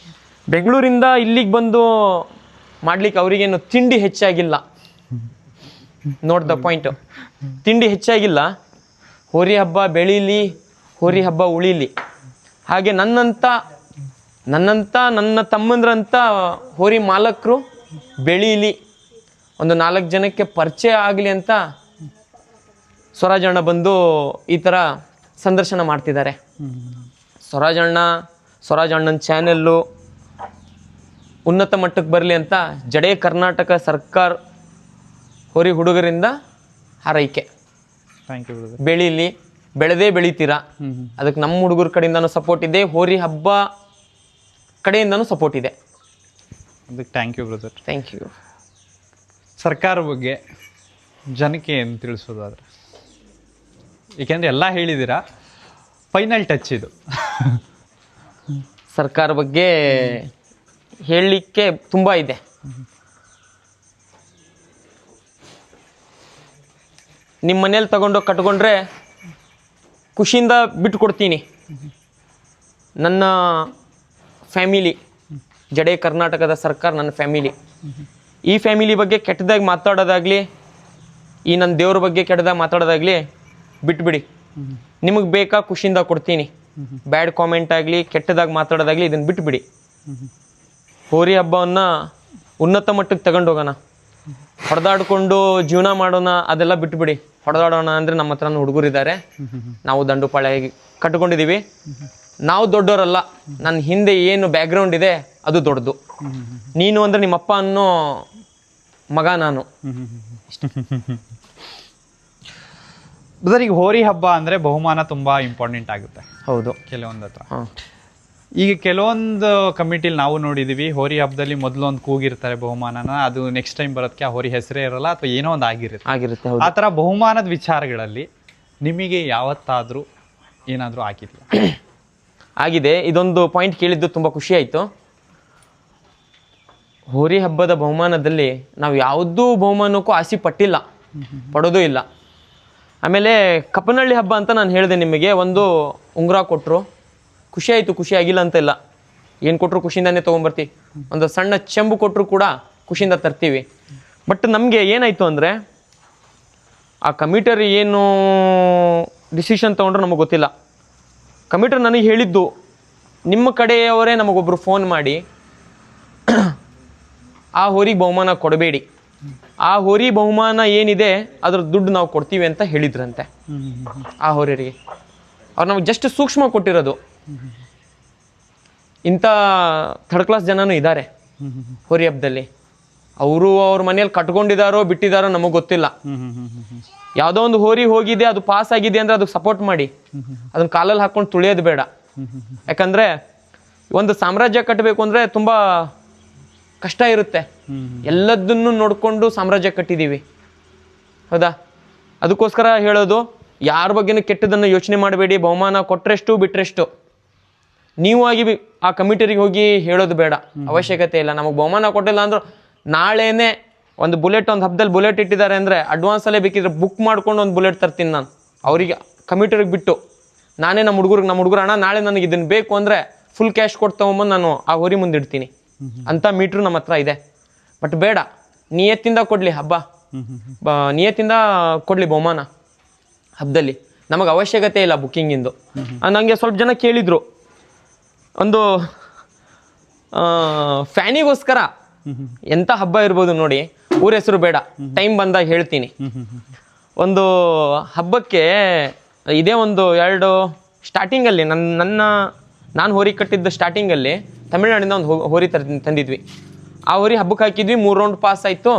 ಬೆಂಗಳೂರಿಂದ ಇಲ್ಲಿಗೆ ಬಂದು ಮಾಡ್ಲಿಕ್ಕೆ ಅವರಿಗೇನು ತಿಂಡಿ ಹೆಚ್ಚಾಗಿಲ್ಲ. ನೋಟ್ ದ ಪಾಯಿಂಟ್, ತಿಂಡಿ ಹೆಚ್ಚಾಗಿಲ್ಲ. ಹೋರಿ ಹಬ್ಬ ಬೆಳೀಲಿ, ಹೋರಿ ಹಬ್ಬ ಉಳೀಲಿ. ಹಾಗೆ ನನ್ನಂಥ ನನ್ನ ತಮ್ಮಂದ್ರಂಥ ಹೋರಿ ಮಾಲಕರು ಬೆಳೀಲಿ, ಒಂದು 4 ಜನಕ್ಕೆ ಪರಿಚಯ ಆಗಲಿ ಅಂತ ಸ್ವರಾಜಣ್ಣ ಬಂದು ಈ ಥರ ಸಂದರ್ಶನ ಮಾಡ್ತಿದ್ದಾರೆ. ಸ್ವರಾಜಣ್ಣನ ಚಾನೆಲ್ಲು ಉನ್ನತ ಮಟ್ಟಕ್ಕೆ ಬರಲಿ ಅಂತ ಜಡೆ ಕರ್ನಾಟಕ ಸರ್ಕಾರ ಹೋರಿ ಹುಡುಗರಿಂದ ಹಾರೈಕೆ. Thank you. ಬೆಳೀಲಿ, ಬೆಳೆದೇ ಬೆಳಿತೀರಾ. ಅದಕ್ಕೆ ನಮ್ಮ ಹುಡುಗರ ಕಡೆಯಿಂದನೂ ಸಪೋರ್ಟ್ ಇದೆ, ಹೋರಿ ಹಬ್ಬ ಕಡೆಯಿಂದನೂ ಸಪೋರ್ಟ್ ಇದೆ. ಅದಕ್ಕೆ thank you brother. Thank you. ಸರ್ಕಾರ ಬಗ್ಗೆ ಜನಕ್ಕೆ ಏನು ತಿಳಿಸೋದಾದ್ರೆ, ಏಕೆಂದರೆ ಎಲ್ಲ ಹೇಳಿದ್ದೀರಾ, ಫೈನಲ್ ಟಚ್ ಇದು. ಸರ್ಕಾರ ಬಗ್ಗೆ ಹೇಳಲಿಕ್ಕೆ ತುಂಬ ಇದೆ. ನಿಮ್ಮ ಮನೇಲಿ ತಗೊಂಡೋಗಿ ಕಟ್ಕೊಂಡ್ರೆ ಖುಷಿಯಿಂದ ಬಿಟ್ಟು ಕೊಡ್ತೀನಿ. ನನ್ನ ಫ್ಯಾಮಿಲಿ, ಜಡೆ ಕರ್ನಾಟಕದ ಸರ್ಕಾರ ನನ್ನ ಫ್ಯಾಮಿಲಿ. ಈ ಫ್ಯಾಮಿಲಿ ಬಗ್ಗೆ ಕೆಟ್ಟದಾಗಿ ಮಾತಾಡೋದಾಗಲಿ, ಈ ನನ್ನ ದೇವ್ರ ಬಗ್ಗೆ ಕೆಟ್ಟದಾಗಿ ಮಾತಾಡೋದಾಗಲಿ ಬಿಟ್ಬಿಡಿ. ನಿಮಗೆ ಬೇಕಾ ಖುಷಿಯಿಂದ ಕೊಡ್ತೀನಿ. ಬ್ಯಾಡ್ ಕಾಮೆಂಟ್ ಆಗಲಿ, ಕೆಟ್ಟದಾಗಿ ಮಾತಾಡೋದಾಗಲಿ ಇದನ್ನು ಬಿಟ್ಬಿಡಿ. ಹೋರಿ ಹಬ್ಬವನ್ನು ಉನ್ನತ ಮಟ್ಟಕ್ಕೆ ತಗೊಂಡೋಗೋಣ. ಹೊಡೆದಾಡ್ಕೊಂಡು ಜೀವನ ಮಾಡೋಣ ಅದೆಲ್ಲ ಬಿಟ್ಬಿಡಿ. ಹೊಡೆದಾಡೋಣ ಅಂದರೆ ನಮ್ಮ ಹತ್ರನೂ ಹುಡುಗರಿದ್ದಾರೆ, ನಾವು ದಂಡುಪಾಳೆ ಕಟ್ಕೊಂಡಿದ್ದೀವಿ. ನಾವು ದೊಡ್ಡವರಲ್ಲ, ನನ್ನ ಹಿಂದೆ ಏನು ಬ್ಯಾಕ್ಗ್ರೌಂಡ್ ಇದೆ ಅದು ದೊಡ್ಡದು. ನೀನು ಅಂದರೆ ನಿಮ್ಮಪ್ಪ ಅನ್ನೋ ಮಗ ನಾನು. ಬ್ರದರ್, ಈಗ ಹೋರಿ ಹಬ್ಬ ಅಂದರೆ ಬಹುಮಾನ ತುಂಬ ಇಂಪಾರ್ಟೆಂಟ್ ಆಗುತ್ತೆ. ಹೌದು, ಕೆಲವೊಂದು ಹತ್ರ. ಈಗ ಕೆಲವೊಂದು ಕಮಿಟಿಲಿ ನಾವು ನೋಡಿದ್ದೀವಿ, ಹೋರಿ ಹಬ್ಬದಲ್ಲಿ ಮೊದಲು ಒಂದು ಕೂಗಿರ್ತಾರೆ ಬಹುಮಾನನ, ಅದು ನೆಕ್ಸ್ಟ್ ಟೈಮ್ ಬರೋದಕ್ಕೆ ಆ ಹೋರಿ ಹೆಸರೇ ಇರಲ್ಲ ಅಥವಾ ಏನೋ ಒಂದು ಆಗಿರುತ್ತೆ. ಆ ಥರ ಬಹುಮಾನದ ವಿಚಾರಗಳಲ್ಲಿ ನಿಮಗೆ ಯಾವತ್ತಾದರೂ ಏನಾದರೂ ಆಗಿದೆಯಾ? ಆಗಿದೆ. ಇದೊಂದು ಪಾಯಿಂಟ್ ಕೇಳಿದ್ದು ತುಂಬ ಖುಷಿ ಆಯಿತು. ಹೋರಿ ಹಬ್ಬದ ಬಹುಮಾನದಲ್ಲಿ ನಾವು ಯಾವುದೂ ಬಹುಮಾನಕ್ಕೂ ಆಸೆ ಪಟ್ಟಿಲ್ಲ, ಪಡೋದೂ ಇಲ್ಲ. ಆಮೇಲೆ ಕಪ್ಪನಹಳ್ಳಿ ಹಬ್ಬ ಅಂತ ನಾನು ಹೇಳಿದೆ ನಿಮಗೆ, ಒಂದು ಉಂಗುರ ಕೊಟ್ಟರು, ಖುಷಿ ಆಯಿತು. ಖುಷಿ ಆಗಿಲ್ಲ ಅಂತ ಇಲ್ಲ, ಏನು ಕೊಟ್ಟರು ಖುಷಿಯಿಂದನೇ ತೊಗೊಂಬರ್ತೀವಿ. ಒಂದು ಸಣ್ಣ ಚೆಂಬು ಕೊಟ್ಟರು ಕೂಡ ಖುಷಿಯಿಂದ ತರ್ತೀವಿ. ಬಟ್ ನಮಗೆ ಏನಾಯಿತು ಅಂದರೆ, ಆ ಕಮಿಟರ್ ಏನು ಡಿಸಿಷನ್ ತೊಗೊಂಡ್ರು ನಮಗೆ ಗೊತ್ತಿಲ್ಲ. ಕಮಿಟರ್ ನನಗೆ ಹೇಳಿದ್ದು, ನಿಮ್ಮ ಕಡೆಯವರೇ ನಮಗೊಬ್ಬರು ಫೋನ್ ಮಾಡಿ ಆ ಹೋರಿಗೆ ಬಹುಮಾನ ಕೊಡಬೇಡಿ, ಆ ಹೋರಿ ಬಹುಮಾನ ಏನಿದೆ ಅದ್ರ ದುಡ್ಡು ನಾವು ಕೊಡ್ತೀವಿ ಅಂತ ಹೇಳಿದ್ರಂತೆ ಆ ಹೋರಿಯರಿಗೆ. ಅವ್ರು ನಮಗೆ ಜಸ್ಟ್ ಸೂಕ್ಷ್ಮ ಕೊಟ್ಟಿರೋದು. ಇಂಥ ಥರ್ಡ್ ಕ್ಲಾಸ್ ಜನನೂ ಇದ್ದಾರೆ ಹೋರಿ ಹಬ್ಬದಲ್ಲಿ. ಅವರು ಅವ್ರ ಮನೇಲಿ ಕಟ್ಕೊಂಡಿದ್ದಾರೋ ಬಿಟ್ಟಿದ್ದಾರೋ ನಮಗೆ ಗೊತ್ತಿಲ್ಲ. ಯಾವುದೋ ಒಂದು ಹೋರಿ ಹೋಗಿದೆ, ಅದು ಪಾಸ್ ಆಗಿದೆ ಅಂದರೆ ಅದಕ್ಕೆ ಸಪೋರ್ಟ್ ಮಾಡಿ, ಅದನ್ನ ಕಾಲಲ್ಲಿ ಹಾಕ್ಕೊಂಡು ತುಳಿಯೋದು ಬೇಡ. ಯಾಕಂದರೆ ಒಂದು ಸಾಮ್ರಾಜ್ಯ ಕಟ್ಟಬೇಕು ಅಂದರೆ ತುಂಬ ಕಷ್ಟ ಇರುತ್ತೆ. ಎಲ್ಲದನ್ನು ನೋಡಿಕೊಂಡು ಸಾಮ್ರಾಜ್ಯ ಕಟ್ಟಿದ್ದೀವಿ, ಹೌದಾ? ಅದಕ್ಕೋಸ್ಕರ ಹೇಳೋದು, ಯಾರ ಬಗ್ಗೆನೂ ಕೆಟ್ಟದನ್ನು ಯೋಚನೆ ಮಾಡಬೇಡಿ. ಬಹುಮಾನ ಕೊಟ್ಟರೆಷ್ಟು ಬಿಟ್ಟರೆಷ್ಟು. ನೀವು ಆಗಿ ಆ ಕಮಿಟರಿಗೆ ಹೋಗಿ ಹೇಳೋದು ಬೇಡ, ಅವಶ್ಯಕತೆ ಇಲ್ಲ. ನಮಗೆ ಬಹುಮಾನ ಕೊಟ್ಟಿಲ್ಲ ಅಂದ್ರು ನಾಳೆನೇ ಒಂದು ಬುಲೆಟ್, ಒಂದು ಹಬ್ಬದಲ್ಲಿ ಬುಲೆಟ್ ಇಟ್ಟಿದ್ದಾರೆ ಅಂದರೆ ಅಡ್ವಾನ್ಸಲ್ಲೇ ಬೇಕಿದ್ರೆ ಬುಕ್ ಮಾಡ್ಕೊಂಡು ಒಂದು ಬುಲೆಟ್ ತರ್ತೀನಿ ನಾನು ಅವರಿಗೆ, ಕಮಿಟರಿಗೆ ಬಿಟ್ಟು. ನಾನೇ ನಮ್ಮ ಹುಡುಗರು ಅಣ್ಣ ನಾಳೆ ನನಗೆ ಇದನ್ನು ಬೇಕು ಅಂದರೆ ಫುಲ್ ಕ್ಯಾಶ್ ಕೊಟ್ಟು ತೊಗೊಂಬಂದು ನಾನು ಆ ಹೋರಿ ಮುಂದೆ ಇಡ್ತೀನಿ ಅಂತ ಮೀಟ್ರು ನಮ್ಮ ಹತ್ರ ಇದೆ. ಬಟ್ ಬೇಡ, ನಿಯತ್ತಿಂದ ಕೊಡಲಿ ಹಬ್ಬ, ನಿಯತ್ತಿಂದ ಕೊಡಲಿ ಬಹುಮಾನ ಹಬ್ಬದಲ್ಲಿ. ನಮಗೆ ಅವಶ್ಯಕತೆ ಇಲ್ಲ ಬುಕ್ಕಿಂಗಿಂದು. ನನಗೆ ಸ್ವಲ್ಪ ಜನ ಕೇಳಿದರು, ಒಂದು ಫ್ಯಾನಿಗೋಸ್ಕರ ಎಂಥ ಹಬ್ಬ ಇರ್ಬೋದು ನೋಡಿ, ಊರ ಹೆಸರು ಬೇಡ, ಟೈಮ್ ಬಂದಾಗ ಹೇಳ್ತೀನಿ. ಒಂದು ಹಬ್ಬಕ್ಕೆ ಇದೇ ಒಂದು 2 ಸ್ಟಾರ್ಟಿಂಗಲ್ಲಿ ನಾನು ಹೋರಿ ಕಟ್ಟಿದ್ದ ಸ್ಟಾರ್ಟಿಂಗಲ್ಲಿ ತಮಿಳ್ನಾಡಿಂದ ಒಂದು ಹೋರಿ ತಂದಿದ್ವಿ. ಆ ಹೋರಿ ಹಬ್ಬಕ್ಕೆ ಹಾಕಿದ್ವಿ, 3 ರೌಂಡ್ ಪಾಸ್ ಆಯಿತು.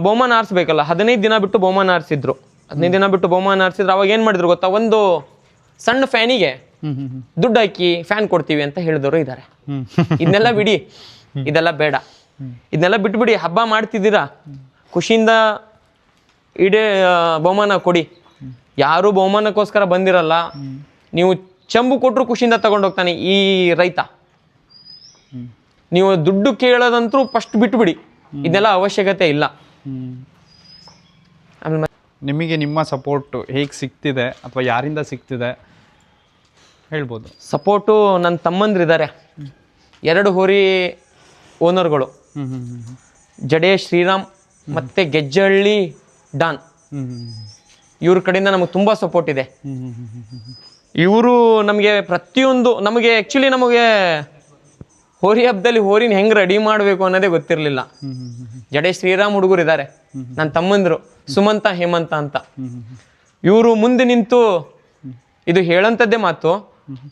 ಬಹುಮಾನ ಆರಿಸ್ಬೇಕಲ್ಲ, 15 ದಿನ ಬಿಟ್ಟು ಬಹುಮಾನ ಆರಿಸಿದ್ರು. 15 ದಿನ ಬಿಟ್ಟು ಬಹುಮಾನ ಆರಿಸಿದ್ರು. ಅವಾಗ ಏನು ಮಾಡಿದ್ರು ಗೊತ್ತಾ, ಒಂದು ಸಣ್ಣ ಫ್ಯಾನಿಗೆ ದುಡ್ಡು ಹಾಕಿ ಫ್ಯಾನ್ ಕೊಡ್ತೀವಿ ಅಂತ ಹೇಳಿದವರು ಇದ್ದಾರೆ. ಇದನ್ನೆಲ್ಲ ಬಿಡಿ, ಇದೆಲ್ಲ ಬೇಡ, ಇದನ್ನೆಲ್ಲ ಬಿಟ್ಬಿಡಿ. ಹಬ್ಬ ಮಾಡ್ತಿದ್ದೀರಾ, ಖುಷಿಯಿಂದ ಇಡೀ ಬಹುಮಾನ ಕೊಡಿ. ಯಾರು ಬಹುಮಾನಕ್ಕೋಸ್ಕರ ಬಂದಿರಲ್ಲ. ನೀವು ಚಂಬು ಕೊಟ್ಟರು ಖುಷಿಯಿಂದ ತಗೊಂಡು ಹೋಗ್ತಾನೆ ಈ ರೈತ. ನೀವು ದುಡ್ಡು ಕೇಳೋದಂತೂ ಫಸ್ಟ್ ಬಿಟ್ಬಿಡಿ, ಇದೆಲ್ಲ ಅವಶ್ಯಕತೆ ಇಲ್ಲ. ಆಮೇಲೆ ನಿಮಗೆ ನಿಮ್ಮ ಸಪೋರ್ಟ್ ಹೇಗೆ ಸಿಗ್ತಿದೆ ಅಥವಾ ಯಾರಿಂದ ಸಿಗ್ತಿದೆ ಹೇಳ್ಬೋದು? ಸಪೋರ್ಟು ನನ್ನ ತಮ್ಮಂದ್ರಿದ್ದಾರೆ, 2 ಹೋರಿ ಓನರ್ಗಳು, ಜಡೆ ಶ್ರೀರಾಮ್ ಮತ್ತು ಗೆಜ್ಜಹಳ್ಳಿ ಡಾನ್. ಇವ್ರ ಕಡೆಯಿಂದ ನಮಗೆ ತುಂಬ ಸಪೋರ್ಟ್ ಇದೆ. ಇವರು ನಮಗೆ ಪ್ರತಿಯೊಂದು, ನಮಗೆ ಆ್ಯಕ್ಚುಲಿ ನಮಗೆ ಹೋರಿ ಹಬ್ಬದಲ್ಲಿ ಹೋರಿನ ಹೆಂಗೆ ರೆಡಿ ಮಾಡಬೇಕು ಅನ್ನೋದೇ ಗೊತ್ತಿರಲಿಲ್ಲ. ಜಡೆ ಶ್ರೀರಾಮ್ ಹುಡುಗರು ಇದ್ದಾರೆ, ನನ್ನ ತಮ್ಮಂದರು ಸುಮಂತ ಹೇಮಂತ ಅಂತ. ಇವರು ಮುಂದೆ ನಿಂತು, ಇದು ಹೇಳಂಥದ್ದೇ ಮಾತು,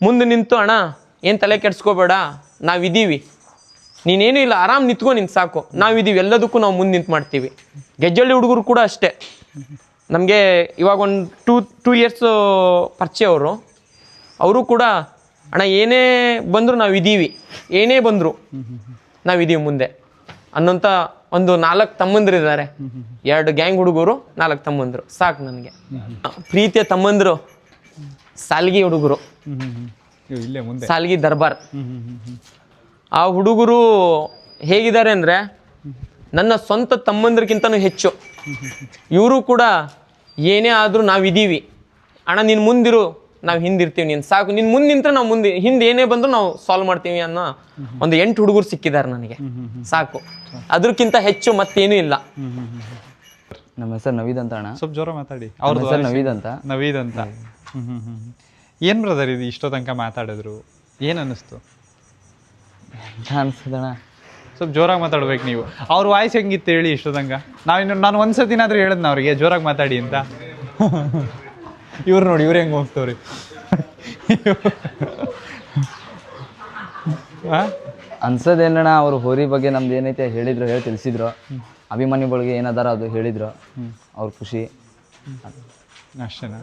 ಮುಂದೆ ನಿಂತು ಅಣ್ಣ ಏನು ತಲೆ ಕೆಡ್ಸ್ಕೋಬೇಡ, ನಾವಿದ್ದೀವಿ, ನೀನೇನು ಇಲ್ಲ, ಆರಾಮ್ ನಿಂತ್ಕೊ, ನಿಂತು ಸಾಕು, ನಾವಿದ್ದೀವಿ, ಎಲ್ಲದಕ್ಕೂ ನಾವು ಮುಂದೆ ನಿಂತು ಮಾಡ್ತೀವಿ. ಗೆಜ್ಜಳ್ಳಿ ಹುಡುಗರು ಕೂಡ ಅಷ್ಟೇ. ನಮಗೆ ಇವಾಗ ಒಂದು 2 ಇಯರ್ಸ್ ಪರಿಚಯ ಅವರು ಕೂಡ ಅಣ್ಣ ಏನೇ ಬಂದರೂ ನಾವಿದ್ದೀವಿ, ಏನೇ ಬಂದರು ನಾವಿದ್ದೀವಿ ಮುಂದೆ ಅನ್ನೋಂಥ ಒಂದು 4 ತಮ್ಮಂದಿರಿದ್ದಾರೆ. 2 ಗ್ಯಾಂಗ್ ಹುಡುಗರು, 4 ತಮ್ಮಂದರು, ಸಾಕು ನನಗೆ. ಪ್ರೀತಿಯ ತಮ್ಮಂದರು ಸಾಲ್ಗಿ ಹುಡುಗರು, ಸಾಲ್ಗಿ ದರ್ಬಾರ್. ಆ ಹುಡುಗರು ಹೇಗಿದ್ದಾರೆ ಅಂದರೆ ನನ್ನ ಸ್ವಂತ ತಮ್ಮಂದ್ರಿಗಿಂತನೂ ಹೆಚ್ಚು. ಇವರು ಕೂಡ ಏನೇ ಆದರೂ ನಾವಿದ್ದೀವಿ ಅಣ್ಣ, ನೀನು ಮುಂದಿರು, ನಾವು ಹಿಂದಿರ್ತೀವಿ, ನೀನು ಸಾಕು, ನೀನು ಮುಂದೆ ನಿಂತರೆ ನಾವು ಮುಂದೆ, ಹಿಂದೆ ಏನೇ ಬಂದರೂ ನಾವು ಸಾಲ್ವ್ ಮಾಡ್ತೀವಿ ಅನ್ನೋ ಒಂದು 8 ಹುಡುಗರು ಸಿಕ್ಕಿದ್ದಾರೆ ನನಗೆ, ಸಾಕು. ಅದಕ್ಕಿಂತ ಹೆಚ್ಚು ಮತ್ತೇನೂ ಇಲ್ಲ. ನಮ್ಮ ಹೆಸರು ನವೀದ್ ಅಂತ ಅಣ್ಣ. ಸ್ವಲ್ಪ ಜೋರ ಮಾತಾಡಿ. ಅವ್ರ ಹೆಸರು ನವೀದ್ ಅಂತ. ನವೀದ್ ಅಂತ. ಏನು ಬ್ರದರ್ ಇದು ಇಷ್ಟೋ ತನಕ ಮಾತಾಡಿದ್ರು, ಏನು ಅನ್ನಿಸ್ತು? ಅಂತ ಅನ್ಸದಣ್ಣ. ಸ್ವಲ್ಪ ಜೋರಾಗಿ ಮಾತಾಡ್ಬೇಕು ನೀವು. ಅವ್ರ ವಾಯ್ಸ್ ಹೆಂಗಿತ್ತು ಹೇಳಿ ಇಷ್ಟೋ ತನಕ. ನಾನು ಒಂದ್ಸತಿನಾದ್ರೂ ಹೇಳಿದ್ನ ಅವ್ರಿಗೆ ಜೋರಾಗಿ ಮಾತಾಡಿ ಅಂತ. ಇವ್ರು ನೋಡಿ, ಇವ್ರು ಹೆಂಗೆ ಹೋಗ್ತವ್ರಿ. ಅನ್ಸೋದೇನಣ್ಣ, ಅವ್ರು ಹೋರಿ ಬಗ್ಗೆ ನಮ್ದು ಏನೈತೆ ಹೇಳಿದ್ರು, ಹೇಳಿ ತಿಳಿಸಿದ್ರು. ಅಭಿಮಾನಿಗಳಿಗೆ ಏನದಾರ ಅದು ಹೇಳಿದ್ರು, ಅವ್ರ ಖುಷಿ ಅಷ್ಟೇನಾ?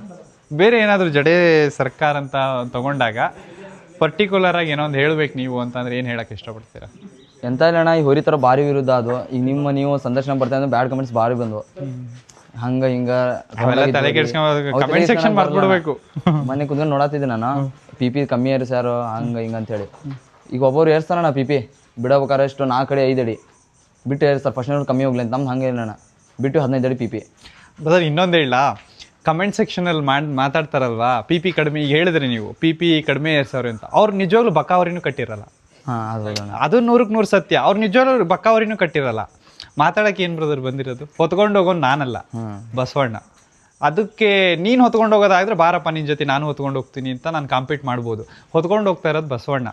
ಬೇರೆ ಏನಾದರೂ ಜಡೆ ಸರ್ಕಾರ ಅಂತ ತಗೊಂಡಾಗ ಪರ್ಟಿಕ್ಯುಲರ್ ಆಗಿ ಏನೋ ಒಂದು ಹೇಳ್ಬೇಕು ನೀವು ಅಂತಂದ್ರೆ ಏನು ಹೇಳಕ್ಕೆ ಇಷ್ಟಪಡ್ತೀರಾ? ಎಂತ ಇಲ್ಲ ಅಣ್ಣ, ಈ ಹೋರಿ ಥರ ಭಾರಿ ವಿರುದ್ಧ ಅದು. ಈಗ ನೀವು ಸಂದರ್ಶನ ಬರ್ತಾ ಅಂದ್ರೆ ಬ್ಯಾಡ್ ಕಮೆಂಟ್ಸ್ ಭಾರಿ ಬಂದು ಹಂಗ ಹಿಂಗ ಕಮೆಂಟ್ ಸೆಕ್ಷನ್ ಮಾಡ್ಬಿಡ್ಬೇಕು. ಮನೆ ಕುಂತ್ಕೊಂಡು ನೋಡತ್ತಿದ್ದೆ ನಾನು, PP ಕಮ್ಮಿ ಏರಿಸಿ ಯಾರು ಹಂಗ ಹಿಂಗ ಅಂತ ಹೇಳಿ. ಈಗ ಒಬ್ಬರು ಏರ್ಸ್ತಾರಣ್ಣ PP, ಬಿಡಬೇಕಾರೆ ಎಷ್ಟು 4 ಅಡಿ 5 ಅಡಿ ಬಿಟ್ಟು ಏರ್ಸ್ತಾರೆ. ಫಸ್ಟ್ ಕಮ್ಮಿ ಹೋಗ್ಲಿ ಅಂತ. ನಮ್ದು ಹಂಗೆ ಇಲ್ಲಣ್ಣ, ಬಿಟ್ಟು 15 ಅಡಿ PP. ಬ್ರದರ್ ಇನ್ನೊಂದು ಹೇಳ, ಕಮೆಂಟ್ ಸೆಕ್ಷನಲ್ಲಿ ಮಾತಾಡ್ತಾರಲ್ವಾ, PP ಕಡಿಮೆ, ಈಗ ಹೇಳಿದ್ರಿ ನೀವು PP ಕಡಿಮೆ ಏರ್ಸವ್ರೆ ಅಂತ. ಅವ್ರು ನಿಜವಾಗ್ಲೂ ಬಕ್ಕಾವರಿನೂ ಕಟ್ಟಿರಲ್ಲ. ಅದು 100ಕ್ಕೆ 100 ಸತ್ಯ. ಅವ್ರು ನಿಜವಾಗ್ಲೂ ಬಕ್ಕಾವರಿನೂ ಕಟ್ಟಿರಲ್ಲ. ಮಾತಾಡಕ್ಕೆ ಏನು ಬ್ರದರ್ ಬಂದಿರೋದು? ಹೊತ್ಕೊಂಡು ಹೋಗೋನು ನಾನಲ್ಲ, ಬಸವಣ್ಣ. ಅದಕ್ಕೆ ನೀನು ಹೊತ್ಕೊಂಡು ಹೋಗೋದಾದ್ರೆ ಬಾರಪ್ಪ ನಿನ್ನ ಜೊತೆ ನಾನು ಹೊತ್ಕೊಂಡು ಹೋಗ್ತೀನಿ ಅಂತ ನಾನು ಕಾಂಪೀಟ್ ಮಾಡ್ಬೋದು. ಹೊತ್ಕೊಂಡು ಹೋಗ್ತಾ ಇರೋದು ಬಸವಣ್ಣ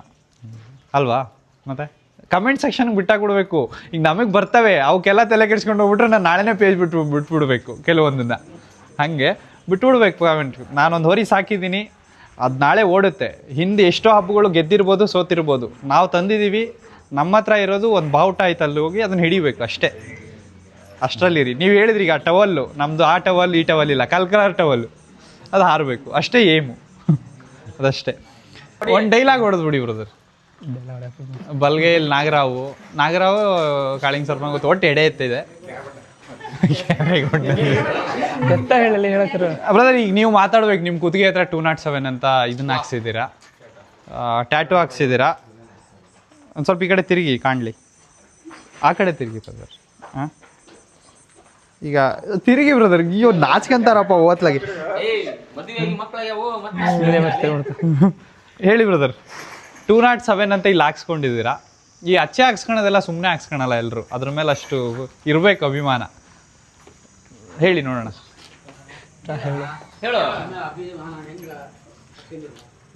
ಅಲ್ವಾ? ಮತ್ತೆ ಕಮೆಂಟ್ ಸೆಕ್ಷನ್ಗೆ ಬಿಟ್ಟಾಕ್ಬಿಡ್ಬೇಕು. ಈಗ ನಮಗೆ ಬರ್ತವೆ, ಅವಕ್ಕೆಲ್ಲ ತಲೆ ಕೆಡ್ಸ್ಕೊಂಡು ಹೋಗ್ಬಿಟ್ರೆ ನಾನು ನಾಳೆನೇ ಪೇಜ್ ಬಿಟ್ಬಿಡ್ಬೇಕು ಕೆಲವೊಂದನ್ನ. ಹಾಗೆ ಬಿಟ್ಬಿಡ್ಬೇಕು ಕಮೆಂಟ್. ನಾನೊಂದು ಹೋರಿ ಸಾಕಿದ್ದೀನಿ, ಅದು ನಾಳೆ ಓಡುತ್ತೆ. ಹಿಂದೆ ಎಷ್ಟೋ ಹಬ್ಬಗಳು ಗೆದ್ದಿರ್ಬೋದು, ಸೋತಿರ್ಬೋದು. ನಾವು ತಂದಿದ್ದೀವಿ, ನಮ್ಮ ಹತ್ರ ಇರೋದು ಒಂದು ಬಾವುಟ ಆಯ್ತು, ಅಲ್ಲಿ ಹೋಗಿ ಅದನ್ನು ಹಿಡಿಬೇಕು ಅಷ್ಟೇ. ಅಷ್ಟರಲ್ಲಿರಿ. ನೀವು ಹೇಳಿದ್ರಿ ಈಗ ಟವಲ್ಲು, ನಮ್ಮದು ಆ ಟವಲ್ ಈ ಟವಲ್ ಇಲ್ಲ, ಕಲ್ಕಲರ್ ಟವಲ್ಲು, ಅದು ಹಾರಬೇಕು ಅಷ್ಟೇ ಏಮು. ಅದಷ್ಟೇ. ಒಂದು ಡೈಲಾಗ್ ಹೊಡೆದ್ಬಿಡಿ ಬ್ರದರ್. ಬಲ್ಗೈಯಲ್ಲಿ ನಾಗರಾವು ಕಾಳಿಂಗ್ ಸರ್ಪ ಗೊತ್ತು, ಒಟ್ಟು ಎಡೆ ಎತ್ತಿದೆ. ಎತ್ತ ಹೇಳಲಿ ಹೇಳಕ್ಕಾರ ಬ್ರದರ್, ಈಗ ನೀವು ಮಾತಾಡ್ಬೇಕು. ನಿಮ್ಮ ಕುತ್ತಿಗೆ ಹತ್ರ 207 ಅಂತ ಇದನ್ನ ಹಾಕ್ಸಿದ್ದೀರಾ, ಟ್ಯಾಟು ಹಾಕ್ಸಿದ್ದೀರಾ. ಒಂದು ಸ್ವಲ್ಪ ಈ ಕಡೆ ತಿರುಗಿ ಕಾಣಲಿ, ಆ ಕಡೆ ತಿರುಗಿ ಬ್ರದರ್. ಹಾಂ, ಈಗ ತಿರುಗಿ ಬ್ರದರ್. ಅಯ್ಯೋ ನಾಚ್ಕೊಂತಾರಪ್ಪ ಓತ್ಲಾಗಿ. ಹೇಳಿ ಬ್ರದರ್, 207 ಅಂತ ಇಲ್ಲಿ ಹಾಕ್ಸ್ಕೊಂಡಿದ್ದೀರಾ. ಈ ಅಚ್ಚೆ ಹಾಕ್ಸ್ಕೊಳೋದೆಲ್ಲ ಸುಮ್ಮನೆ ಹಾಕ್ಸ್ಕೊಳಲ್ಲ ಎಲ್ಲರೂ, ಅದ್ರ ಮೇಲೆ ಅಷ್ಟು ಇರಬೇಕು ಅಭಿಮಾನ. ಹೇಳಿ ನೋಡೋಣ.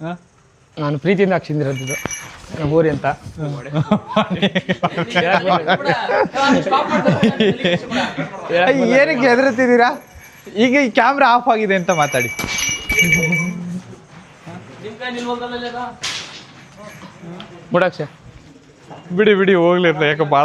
ಹಾಂ, ನಾನು ಪ್ರೀತಿಯಿಂದ ಹಾಕ್ಸಿಂದಿರೋದು ಹೋರಿ ಅಂತ. ಏನಕ್ಕೆ ಹೆದರ್ತಿದ್ದೀರಾ? ಈಗ ಈ ಕ್ಯಾಮ್ರಾ ಆಫ್ ಆಗಿದೆ ಅಂತ ಮಾತಾಡಿ. ಬುಡಾಕ್ಷ ಬಿಡಿ ಹೋಗ್ಲಿರ್ತ, ಯಾಕೆ ಭಾಳ